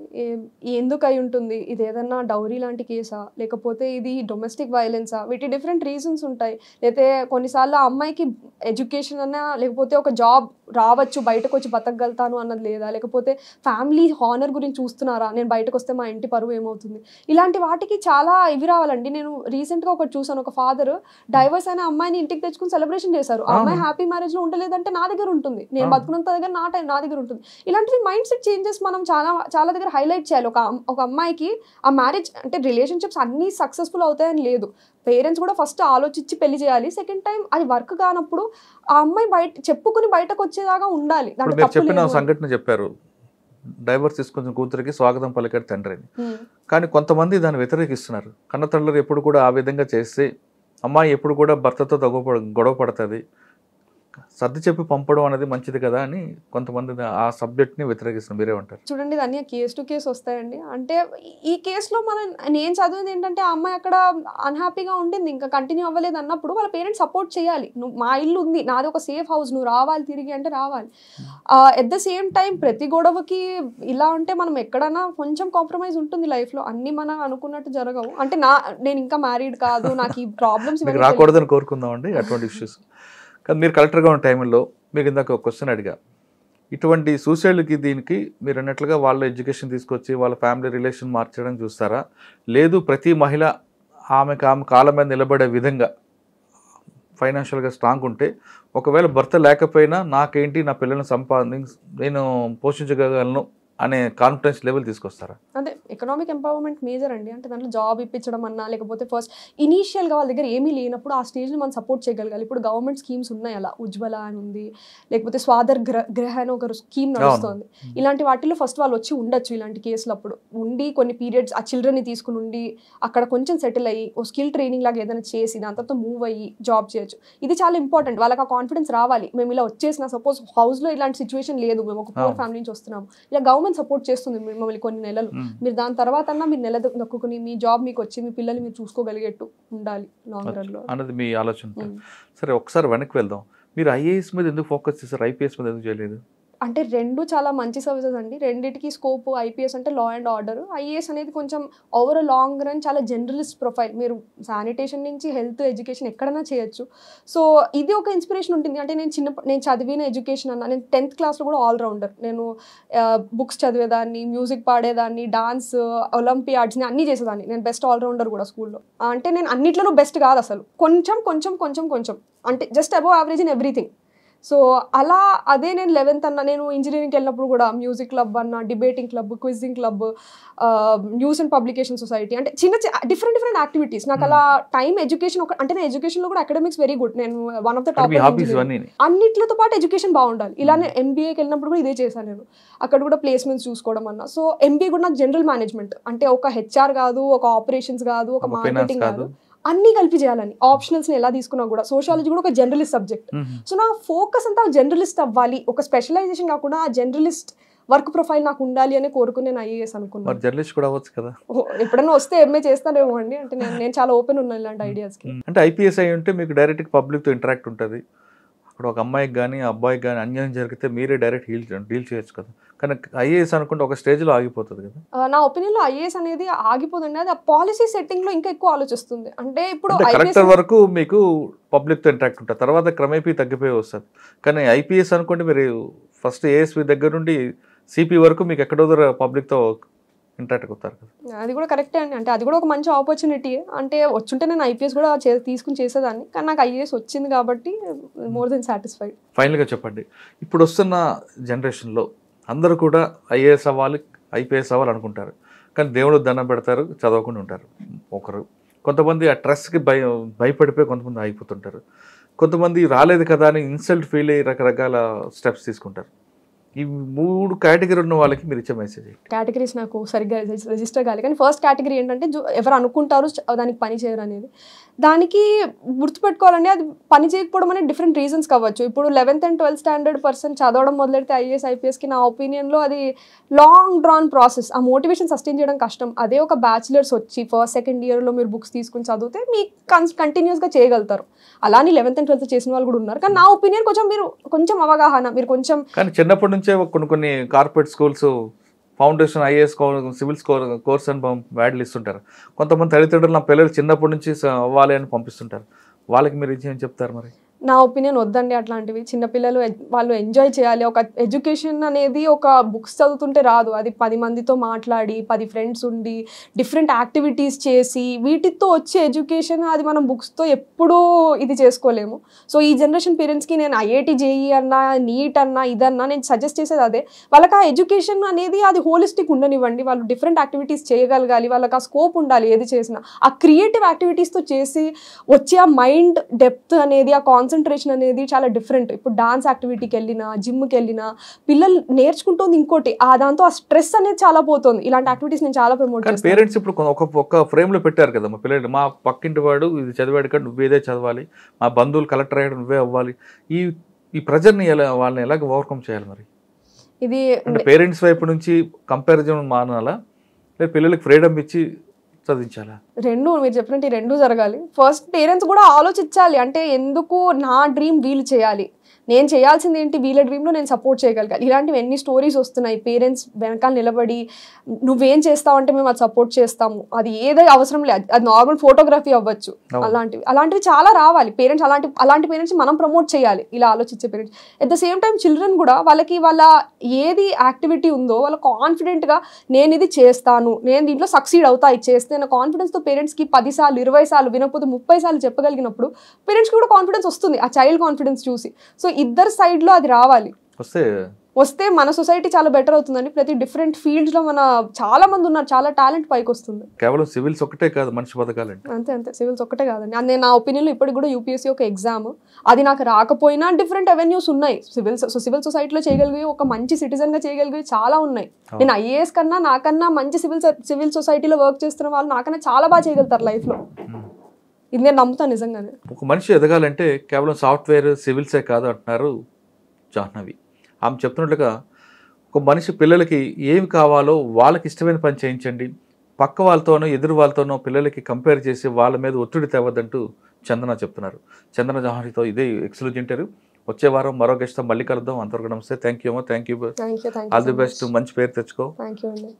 ఎందుకు అయి ఉంటుంది, ఇది ఏదన్నా డౌరీ లాంటి కేసా, లేకపోతే ఇది డొమెస్టిక్ వైలెన్సా, వీటి డిఫరెంట్ రీజన్స్ ఉంటాయి. లేకపోతే కొన్నిసార్లు ఆ అమ్మాయికి ఎడ్యుకేషన్ అన్నా, లేకపోతే ఒక జాబ్ రావచ్చు, బయటకు వచ్చి బతకగలుగుతాను అన్నది లేదా, లేకపోతే ఫ్యామిలీ హానర్ గురించి చూస్తున్నారా, నేను బయటకు వస్తే మా ఇంటి పరువు ఏమవుతుంది, ఇలాంటి వాటికి చాలా ఇవి రావాలండి. నేను రీసెంట్గా ఒకటి చూసాను, ఒక ఫాదర్ డైవర్స్ అయిన అమ్మాయిని ఇంటికి తెచ్చుకుని సెలబ్రేషన్ చేశారు. ఆ అమ్మాయి హ్యాపీ మ్యారేజ్ లో ఉండలేదంటే నా దగ్గర ఉంటుంది, నేను బతుకున్నంత దగ్గర నా దగ్గర ఉంటుంది. ఇలాంటివి మైండ్ సెట్ చేంజెస్ మనం చాలా దగ్గర హైలైట్ చేయాలి. ఒక అమ్మాయికి ఆ మ్యారేజ్ అంటే రిలేషన్షిప్స్ అన్ని సక్సెస్ఫుల్ అవుతాయని లేదు. పేరెంట్స్ కూడా ఫస్ట్ ఆలోచించి పెళ్లి చేయాలి. సెకండ్ టైం అది వర్క్ కానప్పుడు ఆ అమ్మాయి చెప్పుకుని బయటకు వచ్చేదాకా ఉండాలి.
చెప్పిన సంఘటన చెప్పారు, డైవర్స్ తీసుకొచ్చిన కూతురికి స్వాగతం పలికాడు తండ్రి అని. కానీ కొంతమంది దాన్ని వ్యతిరేకిస్తున్నారు. కన్న తండ్రులు ఎప్పుడు కూడా ఆ విధంగా చేస్తే అమ్మాయి ఎప్పుడు కూడా భర్తతో గొడవ పడుతుంది, సర్ది చెప్పి పంపడం అనేది మంచిది కదా అని కొంతమంది ఆ సబ్జెక్ట్ని వ్యతిరేకిస్తున్నారు. మీరేమంటారు?
చూడండి, ఇది అన్ని కేస్ టు కేస్ వస్తాయండి. అంటే ఈ కేసులో నేను చదివింది ఏంటంటే ఆ అమ్మాయి అక్కడ అన్హ్యాపీగా ఉండింది, ఇంకా కంటిన్యూ అవ్వలేదు అన్నప్పుడు వాళ్ళ పేరెంట్స్ సపోర్ట్ చేయాలి. నువ్వు మా ఇల్లు ఉంది, నాది ఒక సేఫ్ హౌస్, నువ్వు రావాలి తిరిగి అంటే రావాలి. ఎట్ ద సేమ్ టైం ప్రతి గొడవకి ఇలా ఉంటే మనం ఎక్కడైనా కొంచెం కాంప్రమైజ్ ఉంటుంది లైఫ్లో. అన్ని మనం అనుకున్నట్టు జరగవు. అంటే నేను ఇంకా మ్యారీడ్ కాదు, నాకు ఈ ప్రాబ్లమ్స్
రాకూడదని కోరుకుందామండి అటువంటి ఇష్యూస్. కానీ మీరు కలెక్టర్గా ఉన్న టైంలో మీకు ఇందాక ఒక క్వశ్చన్ అడిగా, ఇటువంటి సూసైడ్కి దీనికి మీరు అన్నట్లుగా వాళ్ళ ఎడ్యుకేషన్ తీసుకొచ్చి వాళ్ళ ఫ్యామిలీ రిలేషన్ మార్చడం చూస్తారా, లేదు ప్రతి మహిళ ఆమె కాళ్ళ మీద నిలబడే విధంగా ఫైనాన్షియల్గా స్ట్రాంగ్ ఉంటే, ఒకవేళ భర్త లేకపోయినా నాకేంటి, నా పిల్లల్ని నేను పోషించగలను అనే కాన్ఫిడెన్స్ లెవెల్ తీసుకొస్తారా?
అదే ఎకనామిక్ ఎంపవర్మెంట్ మేజర్ అండి. అంటే దాంట్లో జాబ్ ఇప్పించడం అన్నా, లేకపోతే ఫస్ట్ ఇనీషియల్గా వాళ్ళ దగ్గర ఏమీ లేనప్పుడు ఆ స్టేజ్ని మనం సపోర్ట్ చేయగలగాలి. ఇప్పుడు గవర్నమెంట్ స్కీమ్స్ ఉన్నాయి, అలా ఉజ్వల అని ఉంది, లేకపోతే స్వాదర్ గ్రహ అని ఒక స్కీమ్ నడుస్తుంది. ఇలాంటి వాటిలో ఫస్ట్ వాళ్ళు వచ్చి ఉండొచ్చు. ఇలాంటి కేసులు అప్పుడు ఉండి కొన్ని పీరియడ్స్ ఆ చిల్డ్రన్ని తీసుకుని ఉండి అక్కడ కొంచెం సెటిల్ అయ్యి ఓ స్కిల్ ట్రైనింగ్ లాగా ఏదైనా చేసి దాని తర్వాత మూవ్ అయ్యి జాబ్ చేయొచ్చు. ఇది చాలా ఇంపార్టెంట్. వాళ్ళకి ఆ కాన్ఫిడెన్స్ రావాలి, మేము ఇలా వచ్చేసిన సపోజ్ హౌస్లో ఇలాంటి సిచ్యువేషన్ లేదు, మేము ఒక పూర్ ఫ్యామిలీ నుంచి వస్తున్నాము, ఇలా గవర్నమెంట్ గవర్నమెంట్ సపోర్ట్ చేస్తుంది మిమ్మల్ని కొన్ని నెలలు, మీరు దాని తర్వాత అన్నా మీరు నెల దక్కుని మీ జాబ్ మీకు వచ్చి మీ పిల్లల్ని మీరు చూసుకోగలిగేట్టు ఉండాలి లాంగ్ రన్ లో
అన్నది మీ ఆలోచన. సరే ఒకసారి వెనక్కి వెళ్దాం. మీరు ఐఏఎస్ మీద ఎందుకు ఫోకస్ చేశారు, ఐపీఎస్ మీద ఎందుకు చేయలేదు?
అంటే రెండు చాలా మంచి సర్వీసెస్ అండి, రెండింటికి స్కోప్. ఐపీఎస్ అంటే లా అండ్ ఆర్డర్, ఐఏఎస్ అనేది కొంచెం ఓవర్ లాంగ్ రన్ చాలా జనరలిస్ట్ ప్రొఫైల్, మీరు శానిటేషన్ నుంచి హెల్త్ ఎడ్యుకేషన్ ఎక్కడైనా చేయొచ్చు. సో ఇది ఒక ఇన్స్పిరేషన్ ఉంటుంది. అంటే నేను చదివిన ఎడ్యుకేషన్ అన్న, నేను 10th క్లాస్లో కూడా ఆల్రౌండర్. నేను బుక్స్ చదివేదాన్ని, మ్యూజిక్ పాడేదాన్ని, డాన్స్, ఒలింపియాడ్స్ని అన్నీ చేసేదాన్ని. నేను బెస్ట్ ఆల్రౌండర్ కూడా స్కూల్లో. అంటే నేను అన్నిట్లోనూ బెస్ట్ కాదు అసలు, కొంచెం కొంచెం కొంచెం కొంచెం అంటే just above average in everything. So అలా అదే నేను 11th అన్న, నేను ఇంజనీరింగ్కి వెళ్ళినప్పుడు కూడా మ్యూజిక్ క్లబ్ అన్న, debating club, quizzing club, news and publication society, అంటే చిన్న డిఫరెంట్ యాక్టివిటీస్. నాకు అలా టైం ఎడ్యుకేషన్ అంటే నేను ఎడ్యుకేషన్లో కూడా అకాడమిక్స్ వెరీ గుడ్, నేను వన్ ఆఫ్ ద టాప్. అన్నిటితో పాటు ఎడ్యుకేషన్ బాగుండాలి. ఇలానే ఎంబీఏకి వెళ్ళినప్పుడు కూడా ఇదే చేశాను నేను, అక్కడ కూడా ప్లేస్మెంట్స్ చూసుకోవడం అన్న. సో ఎంబీఏ కూడా నాకు జనరల్ మేనేజ్మెంట్, అంటే ఒక హెచ్ఆర్ కాదు, ఒక ఆపరేషన్స్ కాదు, ఒక మార్కెటింగ్ కాదు, అన్ని కలిపి చేయాలని. ఆప్షనల్స్ని ఎలా తీసుకున్నా కూడా, సోషాలజీ కూడా ఒక జనరలిస్ట్ సబ్జెక్ట్. సో నా ఫోకస్ అంతా జనరలిస్ట్ అవ్వాలి, ఒక స్పెషలైజేషన్ కాకుండా జనరలిస్ట్ వర్క్ ప్రొఫైల్ నాకు ఉండాలి అని కోరుకుని నేను ఐఏఎస్ అనుకున్నాను.
జర్నలిస్ట్ కూడా అవ్వచ్చు కదా,
ఎప్పుడైనా వస్తే ఎంఏ చేస్తానేమో అండి. అంటే నేను చాలా ఓపెన్ ఉన్నాను ఇలాంటి ఐడియాస్కి.
అంటే ఐపీఎస్ అయి ఉంటే మీకు డైరెక్ట్ పబ్లిక్తో ఇంటరాక్ట్ ఉంటుంది. అక్కడ ఒక అమ్మాయికి కానీ అబ్బాయికి కానీ అన్యాయం జరిగితే మీరే డైరెక్ట్ డీల్ చేయొచ్చు కదా. కానీ ఐఏఎస్ అనుకుంటే ఒక స్టేజ్లో ఆగిపోతుంది కదా.
నా ఒపీనియన్లో ఐఏఎస్ అనేది ఆగిపోతుంది, అది ఆ పాలసీ సెట్టింగ్లో ఇంకా ఎక్కువ ఆలోచిస్తుంది. అంటే ఇప్పుడు
కలెక్టర్ వరకు మీకు పబ్లిక్తో ఇంటరాక్ట్ ఉంటుంది, తర్వాత క్రమేపీ తగ్గిపోయి వస్తుంది. కానీ ఐపీఎస్ అనుకుంటే మీరు ఫస్ట్ ఏఎస్పీ దగ్గర నుండి సిపి వరకు మీకు ఎక్కడో పబ్లిక్తో ఇంటరాక్ట్ అవుతారు కదా.
అది కూడా కరెక్టే అండి, అంటే అది కూడా ఒక మంచి ఆపర్చునిటీ. అంటే వచ్చుంటే నేను ఐపీఎస్ కూడా తీసుకుని చేసేదాన్ని, కానీ నాకు ఐఏఎస్ వచ్చింది కాబట్టి మోర్ దెన్ సాటిస్ఫైడ్.
ఫైనల్గా చెప్పండి, ఇప్పుడు వస్తున్న జనరేషన్లో అందరూ కూడా ఐఏఎస్ అవ్వాలి, ఐపీఎస్ అవ్వాలి అనుకుంటారు, కానీ దేవుడు దండం పెడతారు, చదవకుండా ఉంటారు ఒకరు. కొంతమంది ఆ ట్రస్ట్కి భయపడిపోయి కొంతమంది ఆగిపోతుంటారు. కొంతమంది రాలేదు కదా అని ఇన్సల్ట్ ఫీల్ అయ్యి రకరకాల స్టెప్స్ తీసుకుంటారు. ఈ 3 కేటగిరీ ఉన్న వాళ్ళకి మీరు ఇచ్చే మెసేజ్?
కేటగిరీస్ నాకు సరిగ్గా రిజిస్టర్ కాలేదు, కానీ ఫస్ట్ కేటగిరీ ఏంటంటే ఎవరు అనుకుంటారు దానికి పని చేయరు అనేది. దానికి గుర్తుపెట్టుకోవాలండి, అది పని చేయకపోవడం అనేది డిఫరెంట్ రీజన్స్ కావచ్చు. ఇప్పుడు 11th and 12th standard person చదవడం మొదలెడితే ఐఏఎస్ ఐపీఎస్కి నా ఒపీనియన్లో అది లాంగ్ డ్రాన్ ప్రాసెస్, ఆ మోటివేషన్ సస్టైన్ చేయడం కష్టం. అదే ఒక బ్యాచిలర్స్ వచ్చి ఫస్ట్ సెకండ్ ఇయర్లో మీరు బుక్స్ తీసుకుని చదివితే మీకు కంటిన్యూస్గా చేయగలుగుతారు. అలానే 11th and 12th చేసిన వాళ్ళు కూడా ఉన్నారు. కానీ నా ఒపీనియన్ కొంచెం అవగాహన, మీరు కొంచెం
కానీ చిన్నప్పటి నుంచే కొన్ని corporate schools foundation IAS civils course అని వ్యాడ్లు ఇస్తుంటారు. కొంతమంది తల్లిదండ్రులు నా పిల్లలు చిన్నప్పటి నుంచి అవ్వాలి అని పంపిస్తుంటారు. వాళ్ళకి మీరు ఏం చెప్తారు మరి?
నా ఒపీనియన్ వద్దండి అట్లాంటివి. చిన్నపిల్లలు వాళ్ళు ఎంజాయ్ చేయాలి. ఒక ఎడ్యుకేషన్ అనేది ఒక బుక్స్ చదువుతుంటే రాదు, అది 10 మందితో మాట్లాడి, 10 ఫ్రెండ్స్ ఉండి, డిఫరెంట్ యాక్టివిటీస్ చేసి, వీటితో వచ్చే ఎడ్యుకేషన్ అది మనం బుక్స్తో ఎప్పుడూ ఇది చేసుకోలేము. సో ఈ జనరేషన్ పేరెంట్స్కి నేను ఐఐటి జేఈ అన్నా, నీట్ అన్నా, ఇదన్నా నేను సజెస్ట్ చేసేది అదే. వాళ్ళకి ఆ ఎడ్యుకేషన్ అనేది అది హోలిస్టిక్ ఉండనివ్వండి, వాళ్ళు డిఫరెంట్ యాక్టివిటీస్ చేయగలగాలి, వాళ్ళకి ఆ స్కోప్ ఉండాలి. ఏది చేసినా ఆ క్రియేటివ్ యాక్టివిటీస్తో చేసి వచ్చే ఆ మైండ్ డెప్త్ అనేది, ఆ కాన్సన్ట్రేషన్ అనేది చాలా డిఫరెంట్. ఇప్పుడు డాన్స్ యాక్టివిటీకి వెళ్ళినా, జిమ్కి వెళ్ళినా పిల్లలు నేర్చుకుంటుంది ఇంకోటి, దాంతో ఆ స్ట్రెస్ అనేది చాలా పోతుంది. ఇలాంటి యాక్టివిటీస్ నేను చాలా ప్రమోట్ చేస్తాను.
పేరెంట్స్ ఇప్పుడు ఒక ఫ్రేమ్లో పెట్టారు కదా, మా పిల్లలు, మా పక్కింటి వాడు ఇది చదివాడు కానీ నువ్వేదే చదవాలి, మా బంధువులు కలెక్టర్ అయ్యాడు నువ్వే అవ్వాలి, ఈ ప్రెజర్ని వాళ్ళని ఎలాగ ఓవర్కమ్ చేయాలి మరి?
ఇది
అంటే పేరెంట్స్ వైపు నుంచి కంపారిజన్ మానాలా, లేదా పిల్లలకి ఫ్రీడమ్ ఇచ్చి చదివించాలా?
రెండు, మీరు చెప్పినట్టు ఈ రెండు జరగాలి. ఫస్ట్ పేరెంట్స్ కూడా ఆలోచించాలి, అంటే ఎందుకు నా డ్రీమ్ వీళ్ళు చేయాలి, నేను చేయాల్సింది ఏంటి, వీళ్ళ డ్రీమ్లో నేను సపోర్ట్ చేయగలగాలి. ఇలాంటివి ఎన్ని స్టోరీస్ వస్తున్నాయి. పేరెంట్స్ వెనకాల నిలబడి నువ్వేం చేస్తావు అంటే మేము అది సపోర్ట్ చేస్తాము, అది ఏదో అవసరం లేదు, అది నార్మల్ ఫోటోగ్రఫీ అవ్వచ్చు, అలాంటివి చాలా రావాలి. పేరెంట్స్ అలాంటి పేరెంట్స్ మనం ప్రమోట్ చేయాలి, ఇలా ఆలోచించే parents. At the same time children కూడా వాళ్ళ ఏది యాక్టివిటీ ఉందో వాళ్ళు కాన్ఫిడెంట్గా నేను ఇది చేస్తాను, నేను దీంట్లో సక్సీడ్ అవుతా, ఇది చేస్తే నా కాన్ఫిడెన్స్తో పేరెంట్స్కి 10 సార్లు 20 సార్లు వినకపోతే 30 సార్లు చెప్పగలిగినప్పుడు పేరెంట్స్కి కూడా కాన్ఫిడెన్స్ వస్తుంది, ఆ చైల్డ్ కాన్ఫిడెన్స్ చూసి. సో ఇద్దరు సైడ్లో అది రావాలి. వస్తే మన సొసైటీ చాలా బెటర్ అవుతుందండి. ప్రతి డిఫరెంట్ ఫీల్డ్స్లో మన చాలా మంది ఉన్నారు, చాలా టాలెంట్ పైకి వస్తుంది.
కేవలం సివిల్స్ ఒకటే కాదు, మనిషి బతకాలంటే
అంతే సివిల్స్ ఒకటే కాదండి. నేను నా ఒపీనియన్లో ఇప్పటికి కూడా యూపీఎస్సీ ఒక ఎగ్జామ్, అది నాకు రాకపోయినా డిఫరెంట్ అవెన్యూస్ ఉన్నాయి. సివిల్ సొసైటీలో చేయగలిగే, ఒక మంచి సిటిజన్గా చేయగలిగే చాలా ఉన్నాయి. నేను ఐఏఎస్ కన్నా నాకన్నా మంచి సివిల్ సొసైటీలో వర్క్ చేస్తున్న వాళ్ళు నాకన్నా చాలా బాగా చేయగలుగుతారు లైఫ్లో. ఇది నేను నమ్ముతాను నిజంగానే.
ఒక మనిషి ఎదగాలంటే కేవలం సాఫ్ట్వేర్ సివిల్సే కాదు అంటున్నారు జాహ్నవి. ఆమె చెప్తున్నట్లుగా ఒక మనిషి పిల్లలకి ఏమి కావాలో వాళ్ళకి ఇష్టమైన పని చేయించండి, పక్క వాళ్ళతోనో ఎదురు వాళ్ళతోనో పిల్లలకి కంపేర్ చేసి వాళ్ళ మీద ఒత్తిడి తేవద్దంటూ చందన చెప్తున్నారు. చందన జహారితో ఇదే ఎక్స్క్లూజివ్ ఇంటర్వ్యూ. వచ్చే వారం మరో గెస్ట్తో మళ్ళీ కలుద్దాం. అంతవరకు నమస్తే. థ్యాంక్ యూ అమ్మా. Thank you.
Thank you
all the best. మంచి పేరు తెచ్చుకో.
థ్యాంక్ యూ అండి.